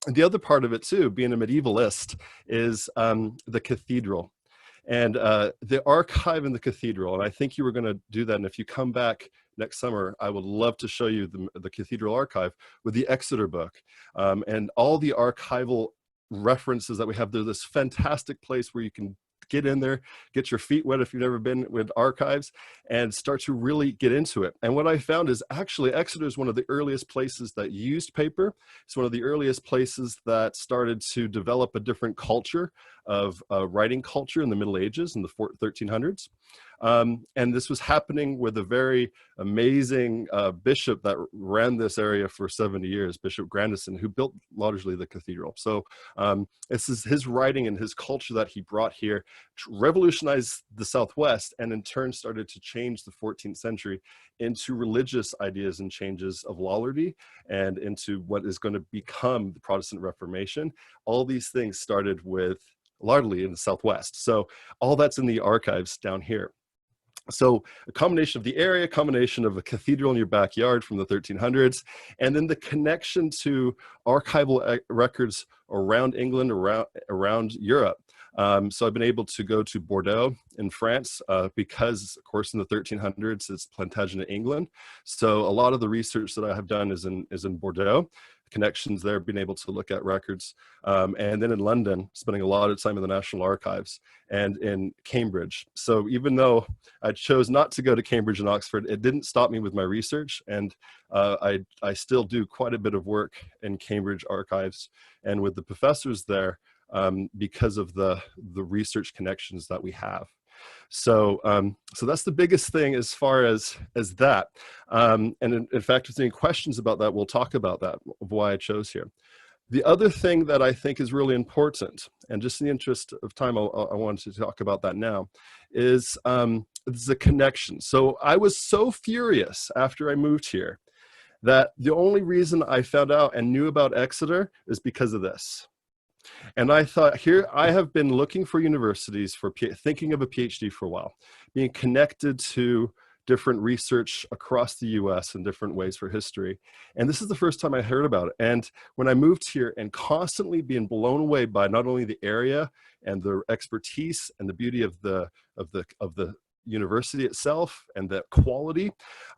And the other part of it too, being a medievalist, is the cathedral and the archive in the cathedral. And I think you were going to do that. And if you come back next summer, I would love to show you the cathedral archive with the Exeter book and all the archival references that we have. There's this fantastic place where you can get in there, get your feet wet if you've never been with archives, and start to really get into it. And what I found is actually Exeter is one of the earliest places that used paper. It's one of the earliest places that started to develop a different culture of writing culture in the Middle Ages in the 1300s. And this was happening with a very amazing bishop that ran this area for 70 years, Bishop Grandison, who built largely the cathedral. So this is his writing and his culture that he brought here, revolutionized the Southwest, and in turn started to change the 14th century into religious ideas and changes of Lollardy and into what is going to become the Protestant Reformation. All these things started with largely in the Southwest. So all that's in the archives down here. So a combination of the area, combination of a cathedral in your backyard from the 1300s, and then the connection to archival records around England, around Europe. So I've been able to go to Bordeaux in France because, of course, in the 1300s, it's Plantagenet, England. So a lot of the research that I have done is in Bordeaux. Connections there, being able to look at records. And then in London, spending a lot of time in the National Archives and in Cambridge. So even though I chose not to go to Cambridge and Oxford, it didn't stop me with my research. And I still do quite a bit of work in Cambridge archives and with the professors there because of the research connections that we have. So so that's the biggest thing as far as that. And in fact, if there's any questions about that, we'll talk about that, of why I chose here. The other thing that I think is really important, and just in the interest of time, I wanted to talk about that now, is the connection. So I was so furious after I moved here that the only reason I found out and knew about Exeter is because of this. And I thought, here I have been looking for universities for thinking of a PhD for a while, being connected to different research across the US in different ways for history. And this is the first time I heard about it. And when I moved here and constantly being blown away by not only the area and the expertise and the beauty of the university itself and the quality.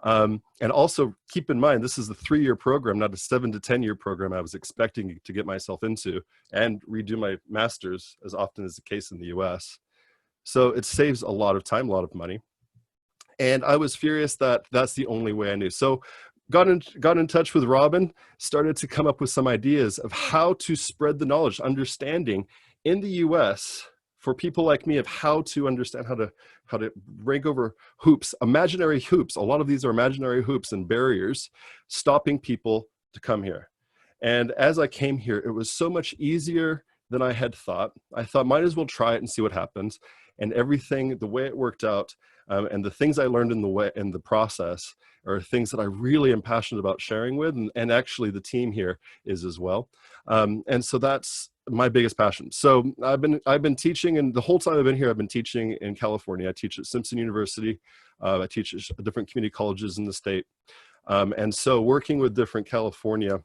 And also keep in mind, this is a 3-year program, not a 7 to 10-year program I was expecting to get myself into and redo my master's as often as the case in the US. So it saves a lot of time, a lot of money. And I was furious that that's the only way I knew. So got in touch with Robin, started to come up with some ideas of how to spread the knowledge, understanding in the US for people like me of how to understand how to break over hoops, imaginary hoops. A lot of these are imaginary hoops and barriers stopping people to come here. And as I came here, it was so much easier than I had thought. I thought, might as well try it and see what happens. And everything, the way it worked out, and the things I learned in the process are things that I really am passionate about sharing with, and actually the team here is as well. And so that's my biggest passion. So I've been teaching, and the whole time I've been here, I've been teaching in California. I teach at Simpson University. I teach at different community colleges in the state. And so working with different California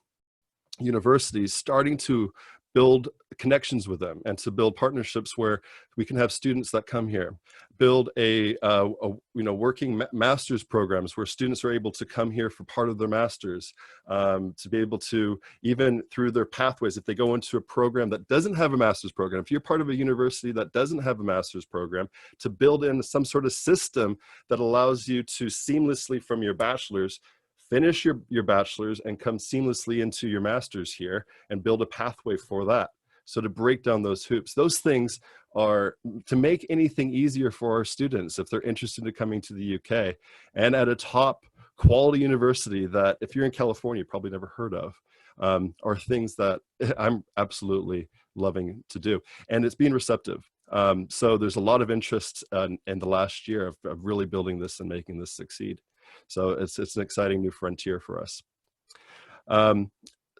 universities, starting to build connections with them and to build partnerships where we can have students that come here, build a working master's programs where students are able to come here for part of their master's, to be able to, even through their pathways, if they go into a program that doesn't have a master's program, if you're part of a university that doesn't have a master's program, to build in some sort of system that allows you to seamlessly from your bachelor's finish your bachelor's and come seamlessly into your master's here and build a pathway for that. So to break down those hoops, those things are to make anything easier for our students if they're interested in coming to the UK and at a top quality university that if you're in California, you probably never heard of, are things that I'm absolutely loving to do. And it's been receptive. So there's a lot of interest in the last year of really building this and making this succeed. So it's an exciting new frontier for us.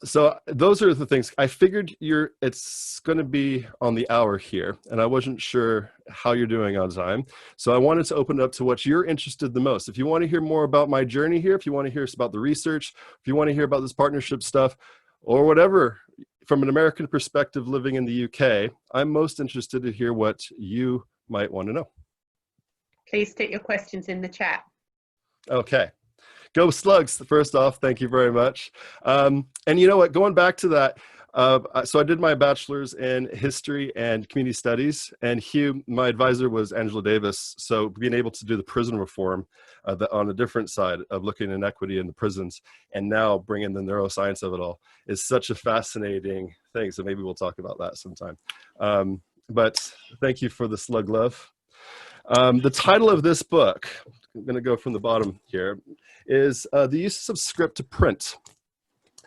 So those are the things. I figured it's going to be on the hour here, and I wasn't sure how you're doing on time. So I wanted to open it up to what you're interested the most. If you want to hear more about my journey here, if you want to hear about the research, if you want to hear about this partnership stuff, or whatever, from an American perspective living in the UK, I'm most interested to hear what you might want to know. Please stick your questions in the chat. Okay. Go Slugs, first off, thank you very much. And you know what, going back to that, so I did my bachelor's in history and community studies, and Hugh, my advisor, was Angela Davis. So being able to do the prison reform on a different side of looking at inequity in the prisons and now bringing the neuroscience of it all is such a fascinating thing. So maybe we'll talk about that sometime. But thank you for the slug love. The title of this book, I'm going to go from the bottom here, is The Use of Script to Print.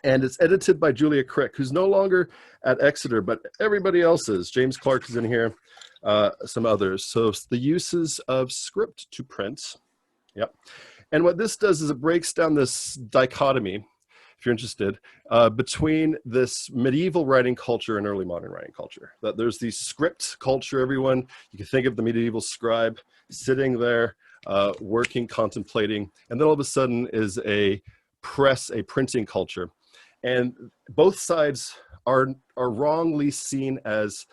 And it's edited by Julia Crick, who's no longer at Exeter, but everybody else is. James Clark is in here, some others. So it's The Uses of Script to Print. Yep. And what this does is it breaks down this dichotomy, if you're interested, between this medieval writing culture and early modern writing culture. That there's the script culture, everyone. You can think of the medieval scribe sitting there, working, contemplating, and then all of a sudden is a printing culture. And both sides are wrongly seen as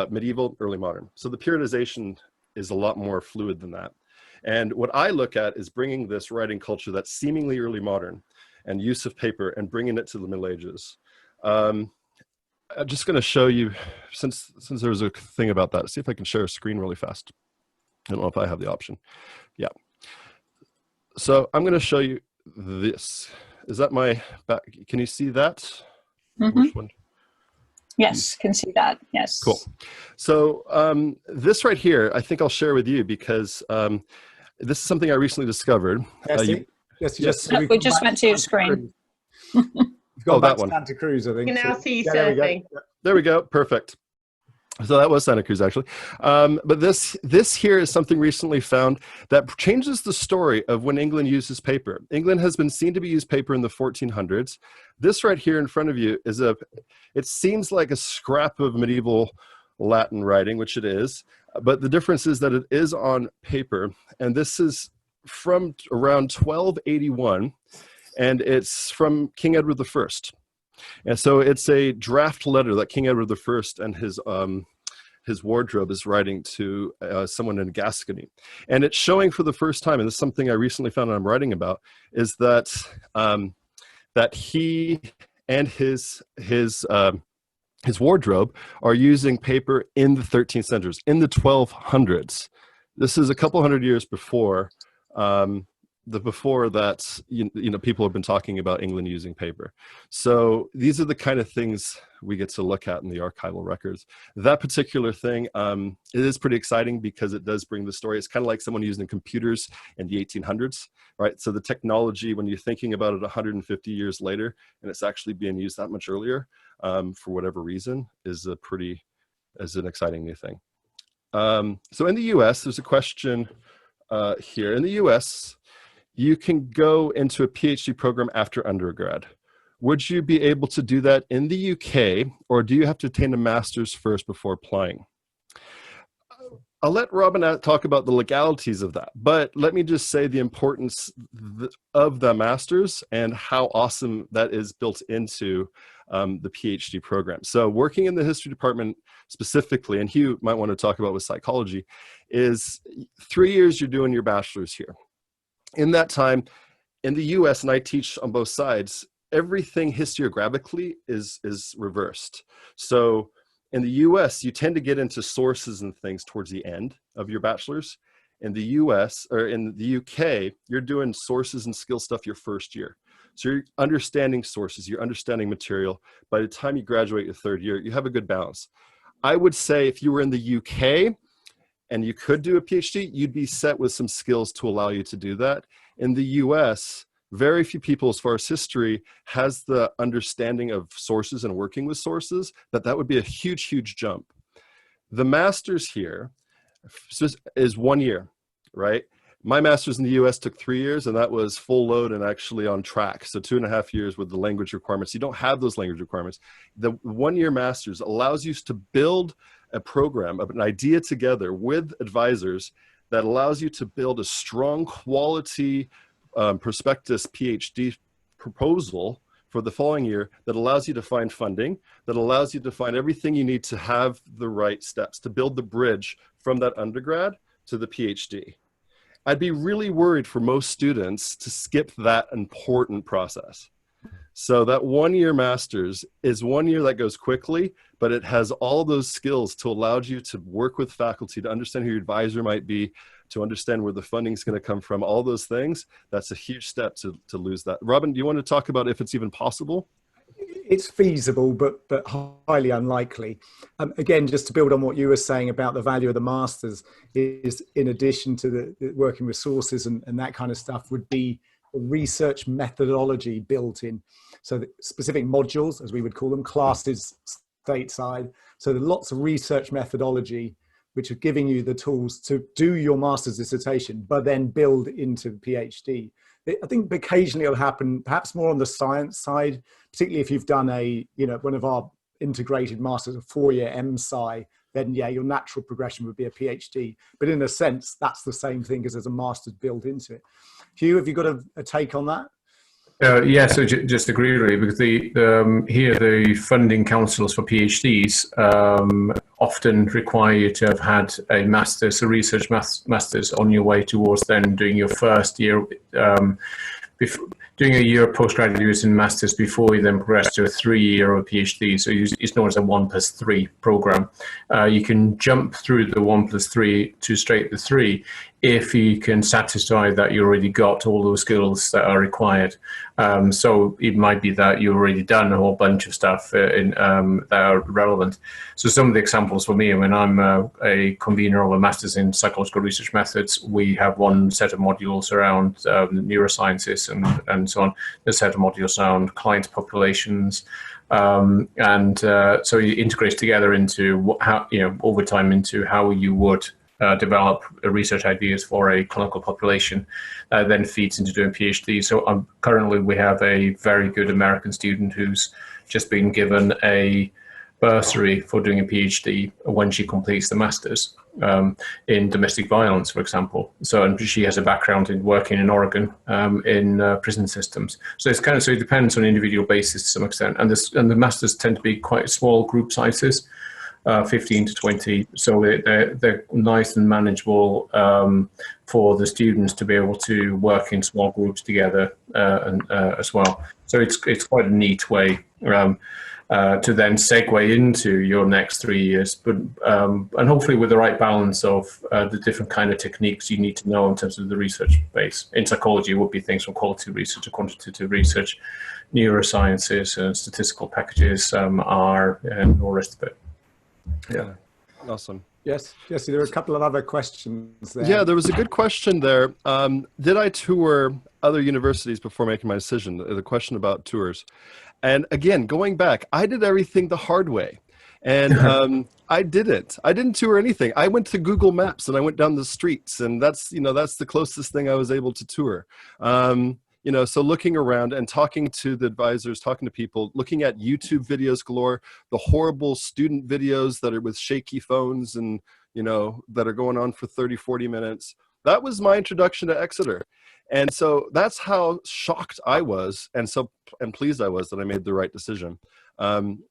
medieval, early modern. So the periodization is a lot more fluid than that. And what I look at is bringing this writing culture that's seemingly early modern and use of paper and bringing it to the Middle Ages. I'm just going to show you, since there was a thing about that, see if I can share a screen really fast. I don't know if I have the option. Yeah. So I'm going to show you this. Is that my back? Can you see that? Mm-hmm. Which one? Yes, can see that. Yes. Cool. So this right here, I think I'll share with you because this is something I recently discovered. Yes, we just went to your screen. You've got that to one. Santa Cruz, I think. You can now see you there we go. surfing. There we go. Perfect. So that was Santa Cruz, actually. But this here is something recently found that changes the story of when England uses paper. England has been seen to be used paper in the 1400s. This right here in front of you is it seems like a scrap of medieval Latin writing, which it is. But the difference is that it is on paper. And this is from around 1281. And it's from King Edward I. And so it's a draft letter that King Edward I and his wardrobe is writing to someone in Gascony. And it's showing for the first time, and this is something I recently found out I'm writing about, is that that he and his wardrobe are using paper in the 13th century, in the 1200s. This is a couple hundred years before before that, people have been talking about England using paper. So these are the kind of things we get to look at in the archival records. That particular thing, it is pretty exciting because it does bring the story. It's kind of like someone using computers in the 1800s, right? So the technology, when you're thinking about it 150 years later, and it's actually being used that much earlier, for whatever reason, is an exciting new thing. So in the US, there's a question here. In the US, you can go into a PhD program after undergrad. Would you be able to do that in the UK, or do you have to attain a master's first before applying? I'll let Robin talk about the legalities of that, but let me just say the importance of the master's and how awesome that is built into the PhD program. So working in the history department specifically, and Hugh might want to talk about with psychology, is 3 years you're doing your bachelor's here. In that time, in the US, and I teach on both sides, everything historiographically is reversed. So in the US, you tend to get into sources and things towards the end of your bachelor's. In the US, or in the UK, you're doing sources and skill stuff your first year. So you're understanding sources, you're understanding material. By the time you graduate your third year, you have a good balance. I would say if you were in the UK and you could do a PhD, you'd be set with some skills to allow you to do that. In the US, very few people, as far as history, has the understanding of sources and working with sources, that would be a huge, huge jump. The master's here is 1 year, right? My master's in the US took 3 years, and that was full load and actually on track. So 2.5 years with the language requirements. You don't have those language requirements. The 1 year master's allows you to build a program of an idea together with advisors that allows you to build a strong quality prospectus PhD proposal for the following year that allows you to find funding, that allows you to find everything you need to have the right steps to build the bridge from that undergrad to the PhD. I'd be really worried for most students to skip that important process. So that 1 year master's is 1 year that goes quickly, but it has all those skills to allow you to work with faculty, to understand who your advisor might be, to understand where the funding is going to come from, all those things. That's a huge step to lose that. Robin, do you want to talk about if it's even possible? It's feasible, but highly unlikely. Again, just to build on what you were saying about the value of the masters, is in addition to the working with sources and that kind of stuff, would be a research methodology built in. So the specific modules, as we would call them, classes stateside. So there are lots of research methodology which are giving you the tools to do your master's dissertation, but then build into PhD. I think occasionally it'll happen, perhaps more on the science side, particularly if you've done one of our integrated masters, a 4-year MSci, then yeah, your natural progression would be a PhD. But in a sense, that's the same thing as there's a master's built into it. Hugh, have you got a take on that? Yeah, so just agree really, because here the funding councils for PhDs often require you to have had a master's, a research master's on your way towards then doing your first year, doing a year of postgraduate and master's before you then progress to a 3-year or PhD. So it's known as a 1+3 program. You can jump through the 1+3 to straight to 3 if you can satisfy that you already got all those skills that are required. So it might be that you've already done a whole bunch of stuff that are relevant. So some of the examples for me, when I'm a convener of a master's in psychological research methods, we have one set of modules around neurosciences and so on, a set of modules around client populations, so you integrate together into how, over time, into how you would develop research ideas for a clinical population, then feeds into doing PhD. So currently we have a very good American student who's just been given a bursary for doing a PhD when she completes the master's in domestic violence, for example. So, and she has a background in working in Oregon in prison systems. So it's so it depends on an individual basis to some extent. And the masters tend to be quite small group sizes. 15 to 20. So they're nice and manageable for the students to be able to work in small groups together as well. So it's quite a neat way to then segue into your next 3 years, but and hopefully with the right balance of the different kind of techniques you need to know in terms of the research base. In psychology, it would be things from qualitative research to quantitative research, neurosciences and statistical packages, R, and all the rest of it. Yeah, awesome. Yes, Jesse, there were a couple of other questions there. Yeah, there was a good question there. Did I tour other universities before making my decision? The question about tours. And again, going back, I did everything the hard way. And I didn't tour anything. I went to Google Maps and I went down the streets, and that's the closest thing I was able to tour. So looking around and talking to the advisors, talking to people, looking at YouTube videos galore, the horrible student videos that are with shaky phones and, that are going on for 30, 40 minutes. That was my introduction to Exeter. And so that's how shocked I was and pleased I was that I made the right decision.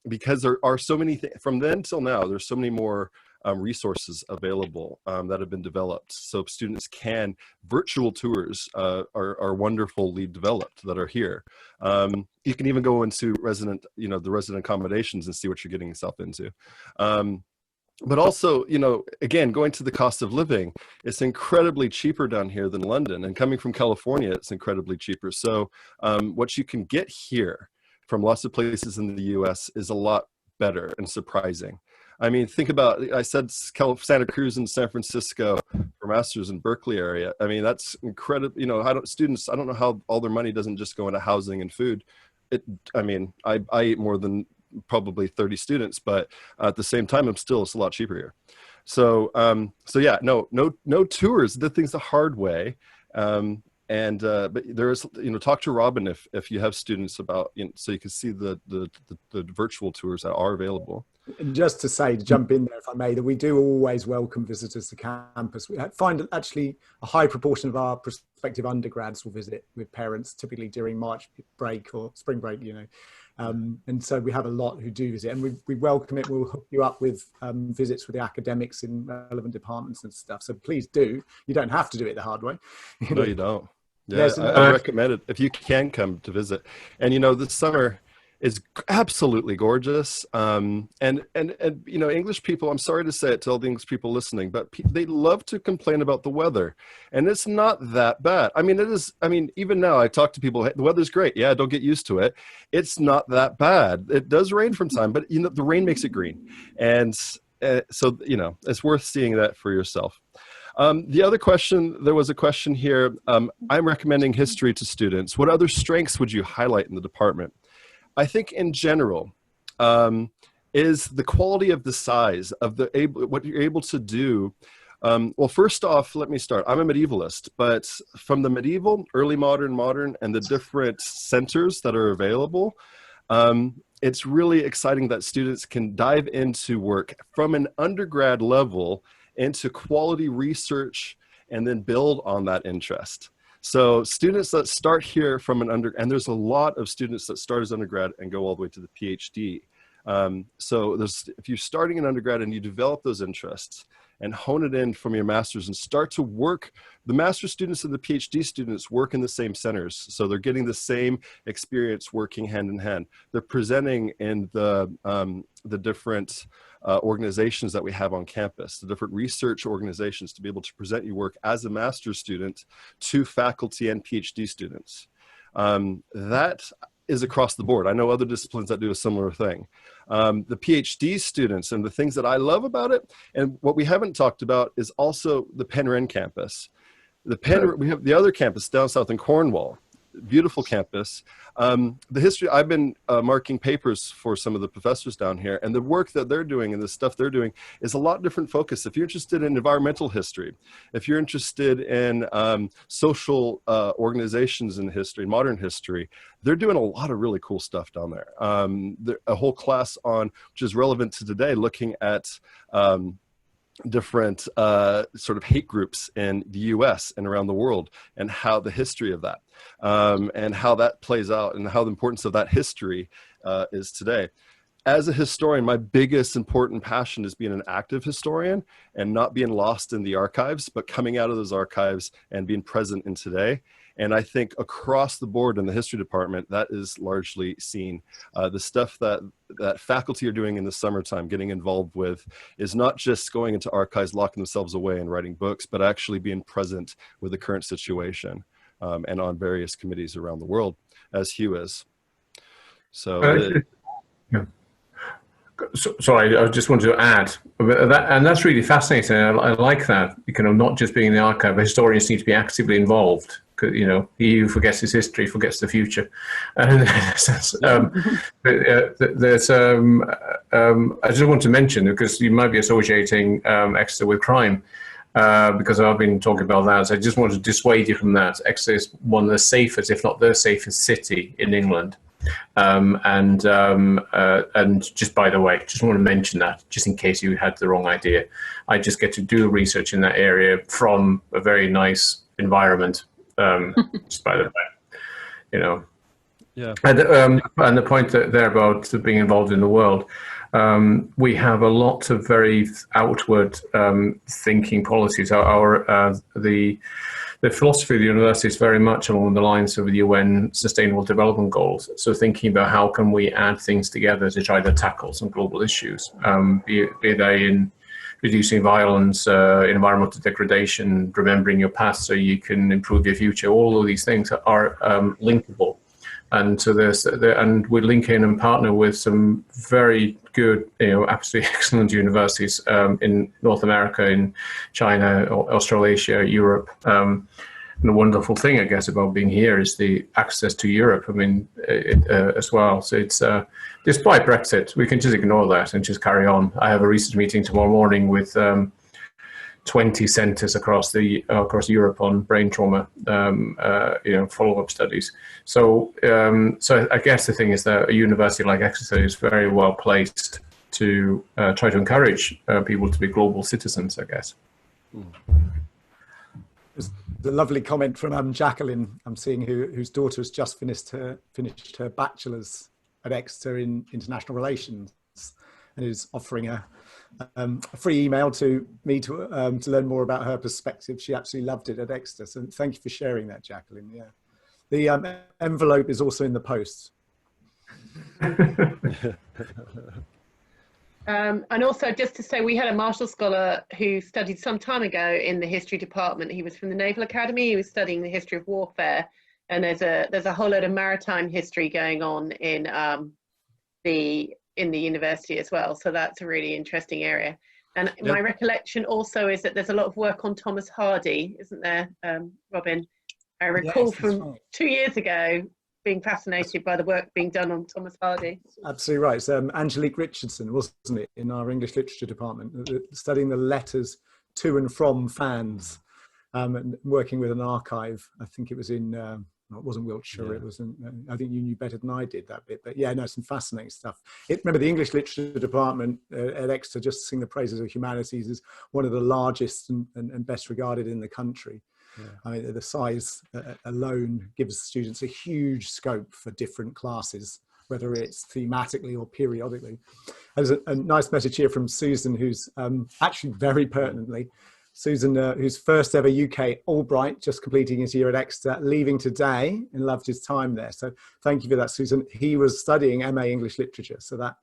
Because there are so many things from then till now, there's so many more resources available that have been developed. So students virtual tours are wonderfully developed that are here. You can even go into the resident accommodations and see what you're getting yourself into. But also, again, going to the cost of living, it's incredibly cheaper down here than London. And coming from California, it's incredibly cheaper. So what you can get here from lots of places in the US is a lot better and surprising. I mean, think about, I said Santa Cruz and San Francisco for masters in Berkeley area. I mean, that's incredible. I don't know how all their money doesn't just go into housing and food. I eat more than probably 30 students, but at the same time, it's a lot cheaper here. So yeah, no tours, did things the hard way. But there is, talk to Robin if you have students about, so you can see the virtual tours that are available. And just to jump in there, if I may, that we do always welcome visitors to campus. We find actually a high proportion of our prospective undergrads will visit with parents, typically during March break or spring break, and so we have a lot who do visit, and we welcome it. We'll hook you up with visits with the academics in relevant departments and stuff. So please do. You don't have to do it the hard way. No, you don't. Yeah, Yes, I recommend it if you can come to visit. And this summer is absolutely gorgeous. And English people, I'm sorry to say it to all the English people listening, but they love to complain about the weather, and it's not that bad. I mean, it is. I mean, even now I talk to people, hey, the weather's great. Yeah, don't get used to it. It's not that bad. It does rain from time, but the rain makes it green, and so it's worth seeing that for yourself. The other question, there was a question here. I'm recommending history to students. What other strengths would you highlight in the department? I think in general is the quality of the size of what you're able to do. Well, first off, let me start. I'm a medievalist, but from the medieval, early modern, and the different centers that are available, it's really exciting that students can dive into work from an undergrad level into quality research and then build on that interest. So students that start here from and there's a lot of students that start as undergrad and go all the way to the PhD. So if you're starting an undergrad and you develop those interests and hone it in from your master's and start to work, the master's students and the PhD students work in the same centers. So they're getting the same experience working hand in hand. They're presenting in the different organizations that we have on campus, the different research organizations, to be able to present your work as a master's student to faculty and PhD students. That is across the board. I know other disciplines that do a similar thing. The PhD students, and the things that I love about it, and what we haven't talked about, is also the Penn campus. We have the other campus down south in Cornwall. Beautiful campus. The history, I've been marking papers for some of the professors down here, and the work that they're doing and the stuff they're doing is a lot different focus. If you're interested in environmental history, if you're interested in social organizations in history, modern history, they're doing a lot of really cool stuff down there. A whole class which is relevant to today, looking at different sort of hate groups in the US and around the world, and how the history of that and how that plays out and how the importance of that history is today. as a historian, my biggest important passion is being an active historian and not being lost in the archives, but coming out of those archives and being present in today. And I think across the board in the history department, that is largely seen. The stuff that faculty are doing in the summertime, getting involved with, is not just going into archives, locking themselves away and writing books, but actually being present with the current situation and on various committees around the world, as Hugh is. So, sorry, I just wanted to add, and that's really fascinating. I like that, not just being in the archive, but historians need to be actively involved. He who forgets his history forgets the future. And there's, I just want to mention, because you might be associating Exeter with crime, because I've been talking about that. So I just want to dissuade you from that. Exeter is one of the safest, if not the safest city in England. And just by the way, just want to mention that, just in case you had the wrong idea. I just get to do research in that area from a very nice environment. Just by the way, Yeah. And the point there about being involved in the world, we have a lot of very outward thinking policies. The philosophy of the university is very much along the lines of the UN Sustainable Development Goals. So thinking about how can we add things together to try to tackle some global issues, be they in reducing violence, environmental degradation, remembering your past so you can improve your future. All of these things are linkable. And so and we link in and partner with some very good, absolutely excellent universities in North America, in China, Australasia, Europe. And the wonderful thing, I guess, about being here is the access to Europe. As well. So it's despite Brexit, we can just ignore that and just carry on. I have a research meeting tomorrow morning with 20 centres across Europe on brain trauma, follow-up studies. So I guess the thing is that a university like Exeter is very well placed to try to encourage people to be global citizens, I guess. There's a lovely comment from Jacqueline, I'm seeing, whose daughter has just finished her bachelor's at Exeter in international relations, and is offering a free email to me to learn more about her perspective. She absolutely loved it at Exeter. So thank you for sharing that, Jacqueline. Yeah, the envelope is also in the post. And also, just to say, we had a Marshall Scholar who studied some time ago in the history department. He was from the Naval Academy. He was studying the history of warfare, and there's a whole load of maritime history going on in the university as well. So that's a really interesting area. And Yep. My recollection also is that there's a lot of work on Thomas Hardy, isn't there, Robin? I recall Yes, from right. 2 years ago being fascinated by the work being done on Thomas Hardy. Absolutely right. It's Angelique Richardson, wasn't it, in our English literature department, studying the letters to and from fans, and working with an archive. I think it was in, it wasn't Wiltshire, Yeah. it was in, I think you knew better than I did that bit, but yeah, no, some fascinating stuff. Remember, the English literature department at Exeter, just to sing the praises of humanities, is one of the largest and best regarded in the country. Yeah. I mean, the size alone gives students a huge scope for different classes, whether it's thematically or periodically. There's a nice message here from Susan, who's actually very pertinently, Susan, who's first ever UK Albright, just completing his year at Exeter, leaving today, and loved his time there. So thank you for that, Susan. He was studying MA English Literature, so that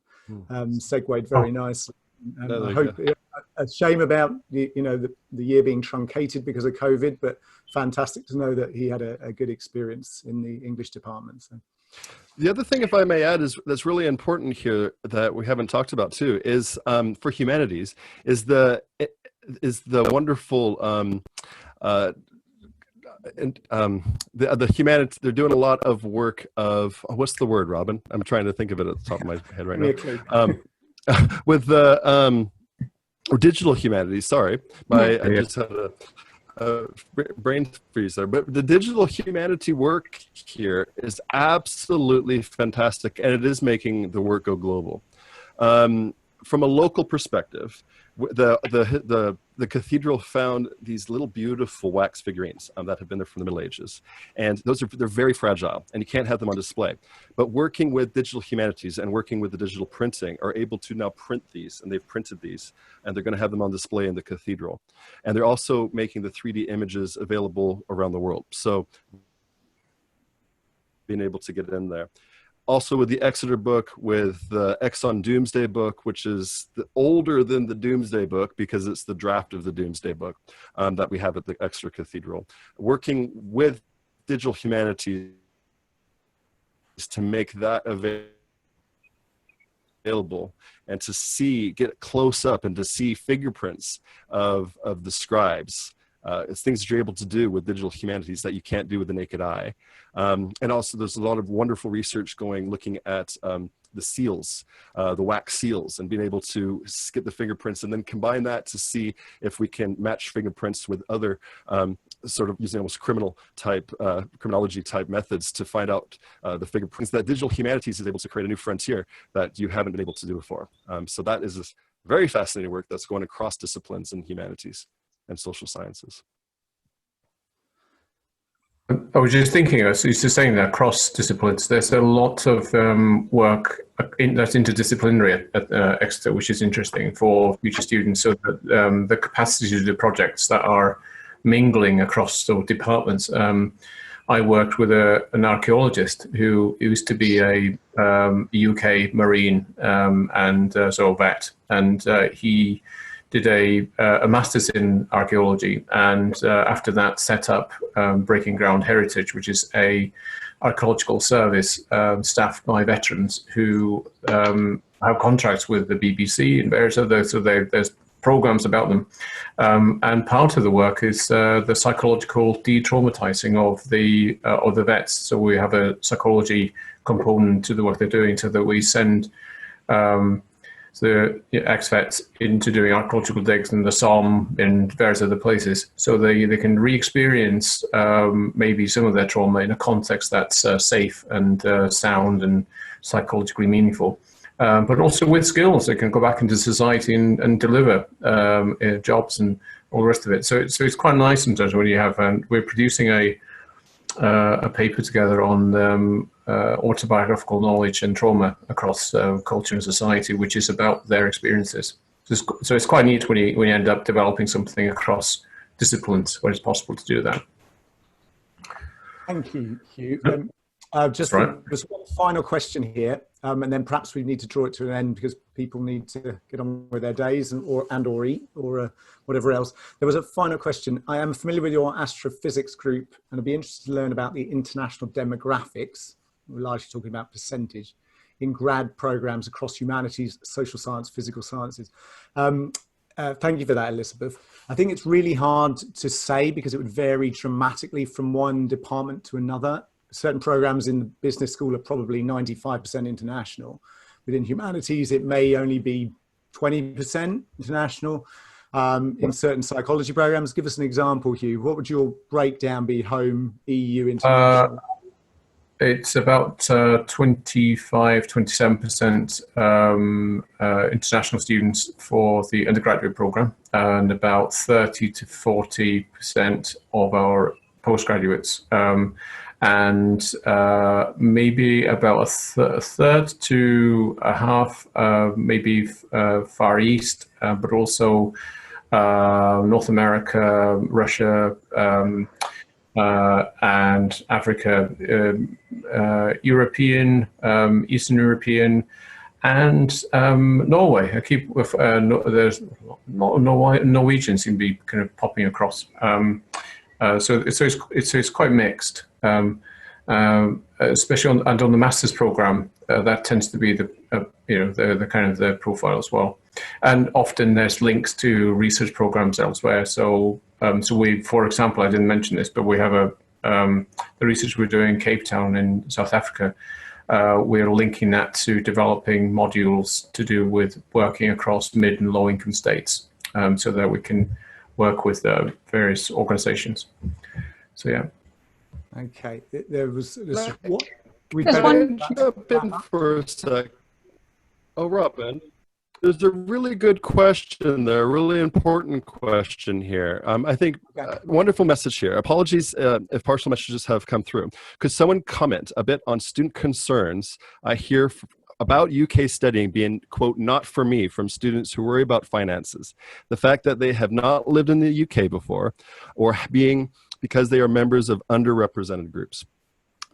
segued very nicely. And I hope, a shame about the year being truncated because of COVID, but fantastic to know that he had a good experience in the English department. So. The other thing, if I may add, is that's really important here that we haven't talked about too, is for humanities, is the wonderful the humanity. They're doing a lot of work of, what's the word, Robin? I'm trying to think of it at the top of my head right now. With the or digital humanities, sorry, I just had a brain freeze there, but the digital humanity work here is absolutely fantastic, and it is making the work go global. From a local perspective, the the cathedral found these little beautiful wax figurines that have been there from the Middle Ages. And they're very fragile, and you can't have them on display. But working with digital humanities and working with the digital printing are able to now print these, and they've printed these, and they're going to have them on display in the cathedral. And they're also making the 3D images available around the world. So being able to get in there. Also with the Exeter book, with the Exxon Doomsday book, which is older than the Doomsday book because it's the draft of the Doomsday book that we have at the Exeter Cathedral. Working with digital humanities to make that available and to get close up and to see fingerprints of the scribes. It's things that you're able to do with digital humanities that you can't do with the naked eye. And also there's a lot of wonderful research looking at the seals, the wax seals, and being able to get the fingerprints and then combine that to see if we can match fingerprints with other sort of using almost criminology type methods to find out the fingerprints. That digital humanities is able to create a new frontier that you haven't been able to do before. So that is this very fascinating work that's going across disciplines in humanities and social sciences. I was just thinking, as you're saying that across disciplines, there's a lot of work that's interdisciplinary at Exeter, which is interesting for future students. So that the capacity to do projects that are mingling across the departments. I worked with an archaeologist who used to be a UK Marine and so a vet, and he did a master's in archaeology, and after that set up Breaking Ground Heritage, which is a archaeological service staffed by veterans who have contracts with the BBC and various other, so there's programs about them. And part of the work is the psychological de-traumatizing of the vets. So we have a psychology component to the work they're doing, so that we send the ex-vets into doing archaeological digs in the Somme and various other places, so they can re-experience maybe some of their trauma in a context that's safe and sound and psychologically meaningful, but also with skills they can go back into society and deliver jobs and all the rest of it. So it's quite nice sometimes when you have, we're producing a paper together on autobiographical knowledge and trauma across culture and society, which is about their experiences. So it's quite neat when you end up developing something across disciplines where it's possible to do that. Thank you, Hugh. Just one final question here, and then perhaps we need to draw it to an end because people need to get on with their days or eat or whatever else. There was a final question. I am familiar with your astrophysics group, and I'd be interested to learn about the international demographics. We're largely talking about percentage in grad programs across humanities, social science, physical sciences. Thank you for that, Elizabeth. I think it's really hard to say because it would vary dramatically from one department to another. Certain programs in the business school are probably 95% international. Within humanities, it may only be 20% international. In certain psychology programs, give us an example, Hugh. What would your breakdown be, home, EU, international? It's about 25-27% international students for the undergraduate program, and about 30 to 40% of our postgraduates, and maybe about a third to a half, maybe Far East, but also North America, Russia, and Africa, European, Eastern European, and Norway. I keep with there's Norwegians seem to be kind of popping across. So it's quite mixed, especially on the master's program. That tends to be the kind of the profile as well. And often there's links to research programs elsewhere. So we, for example, I didn't mention this, but we have the research we're doing in Cape Town in South Africa. We're linking that to developing modules to do with working across mid and low income states, so that we can work with various organizations. So yeah. Okay, there was what we jump in for a sec. Oh, Robin. There's a really good question there, a really important question here. I think wonderful message here. Apologies if partial messages have come through. Could someone comment a bit on student concerns I hear about UK studying being, quote, not for me, from students who worry about finances? The fact that they have not lived in the UK before, or being because they are members of underrepresented groups.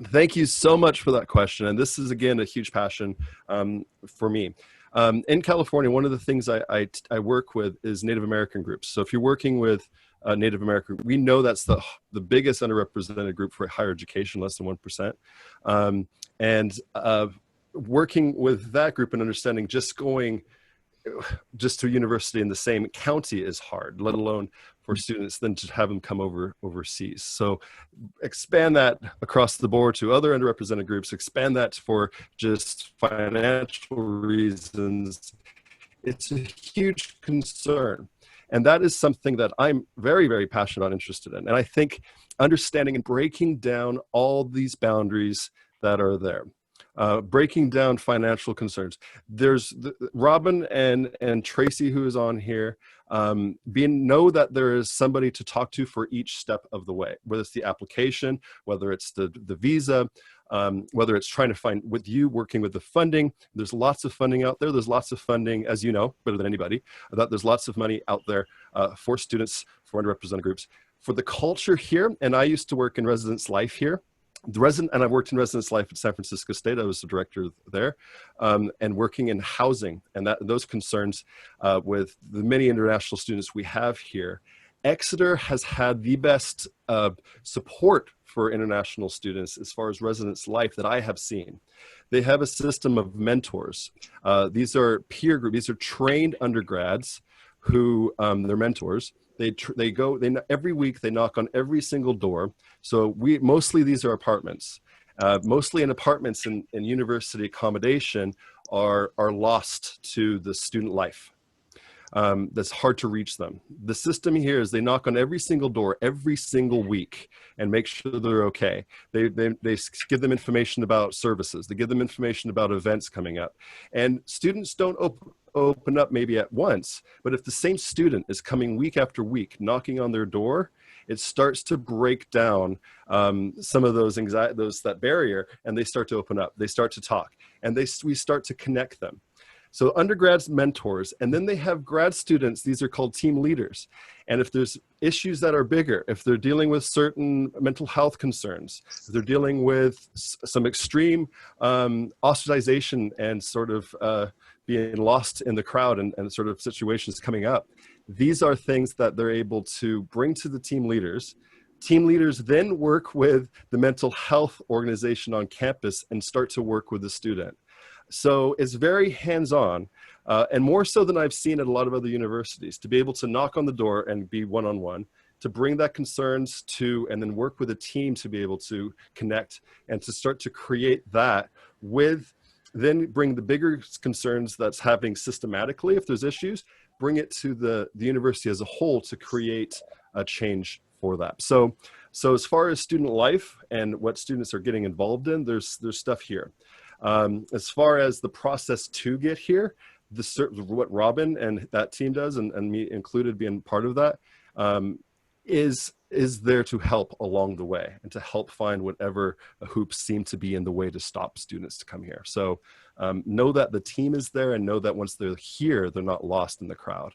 Thank you so much for that question. And this is, again, a huge passion for me. In California, one of the things I work with is Native American groups. So if you're working with Native American, we know that's the biggest underrepresented group for higher education, less than 1%. Working with that group and understanding just going to a university in the same county is hard, let alone for students then to have them come overseas. So expand that across the board to other underrepresented groups, expand that for just financial reasons. It's a huge concern. And that is something that I'm very, very passionate and interested in. And I think understanding and breaking down all these boundaries that are there. Breaking down financial concerns. There's Robin and Tracy, who is on here, know that there is somebody to talk to for each step of the way, whether it's the application, whether it's the visa, whether it's trying to find with you, working with the funding. There's lots of funding out there. There's lots of funding, as you know, better than anybody, that there's lots of money out there for students, for underrepresented groups. For the culture here, and I used to work in residence life here, and I worked in residence life at San Francisco State. I was the director there, and working in housing and those concerns with the many international students we have here. Exeter has had the best support for international students as far as residence life that I have seen. They have a system of mentors. These are peer group. These are trained undergrads who they're mentors. Every week they knock on every single door. So mostly these are apartments. Mostly in apartments in university accommodation are lost to the student life. That's hard to reach them. The system here is they knock on every single door every single week and make sure they're okay. They give them information about services. They give them information about events coming up. And students don't open up maybe at once, but if the same student is coming week after week knocking on their door, it starts to break down some of those that barrier, and they start to open up. They start to talk, and we start to connect them. So undergrads, mentors, and then they have grad students. These are called team leaders. And if there's issues that are bigger, if they're dealing with certain mental health concerns, if they're dealing with some extreme ostracization and sort of being lost in the crowd and sort of situations coming up, these are things that they're able to bring to the team leaders. Team leaders then work with the mental health organization on campus and start to work with the student. So it's very hands-on, and more so than I've seen at a lot of other universities, to be able to knock on the door and be one-on-one, to bring that concerns to, and then work with a team to be able to connect and to start to create that with, then bring the bigger concerns that's happening systematically, if there's issues, bring it to the university as a whole to create a change for that. So as far as student life and what students are getting involved in, there's stuff here. As far as the process to get here, what Robin and that team does, and me included being part of that, is there to help along the way and to help find whatever hoops seem to be in the way to stop students to come here. So know that the team is there, and know that once they're here, they're not lost in the crowd.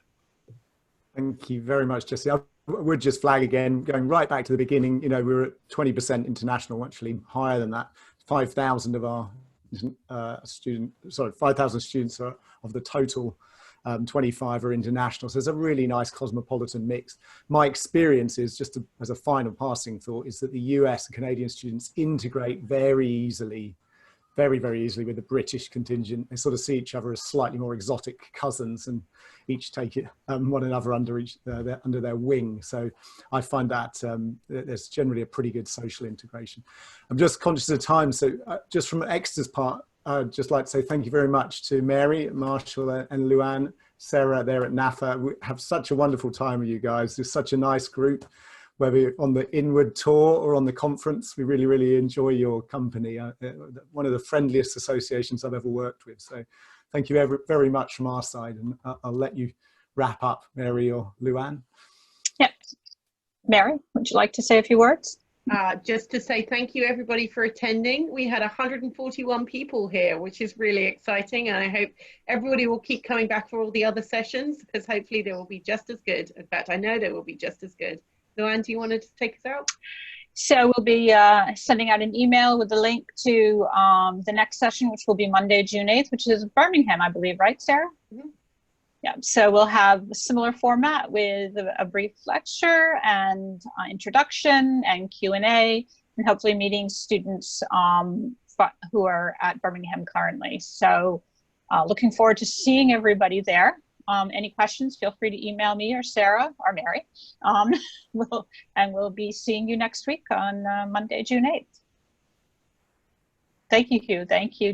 Thank you very much, Jesse. I would just flag again, going right back to the beginning, we were at 20% international, actually higher than that. 5,000 of our 5,000 students of the total 25 are international. So it's a really nice cosmopolitan mix. My experience is, just as a final passing thought, is that the US and Canadian students integrate very easily, very, very easily with the British contingent. They sort of see each other as slightly more exotic cousins and each take it one another under their wing. So I find that there's generally a pretty good social integration. I'm just conscious of time. So just from Exeter's part, I'd just like to say thank you very much to Mary, Marshall and Luann, Sarah there at NAFA. We have such a wonderful time with you guys. There's such a nice group, whether on the inward tour or on the conference. We really, really enjoy your company. One of the friendliest associations I've ever worked with. So thank you very much from our side. And I'll let you wrap up, Mary or Luann. Yep. Mary, would you like to say a few words? Just to say thank you everybody for attending. We had 141 people here, which is really exciting, and I hope everybody will keep coming back for all the other sessions, because hopefully they will be just as good. In fact, I know they will be just as good. Luann, do you want to take us out? So we'll be sending out an email with the link to the next session, which will be Monday, June 8th, which is Birmingham, I believe, right, Sarah? Mm-hmm. Yeah, so we'll have a similar format with a brief lecture and introduction and Q&A, and hopefully meeting students who are at Birmingham currently. So looking forward to seeing everybody there. Any questions, feel free to email me or Sarah or Mary. We'll be seeing you next week on Monday, June 8th. Thank you, Hugh. Thank you.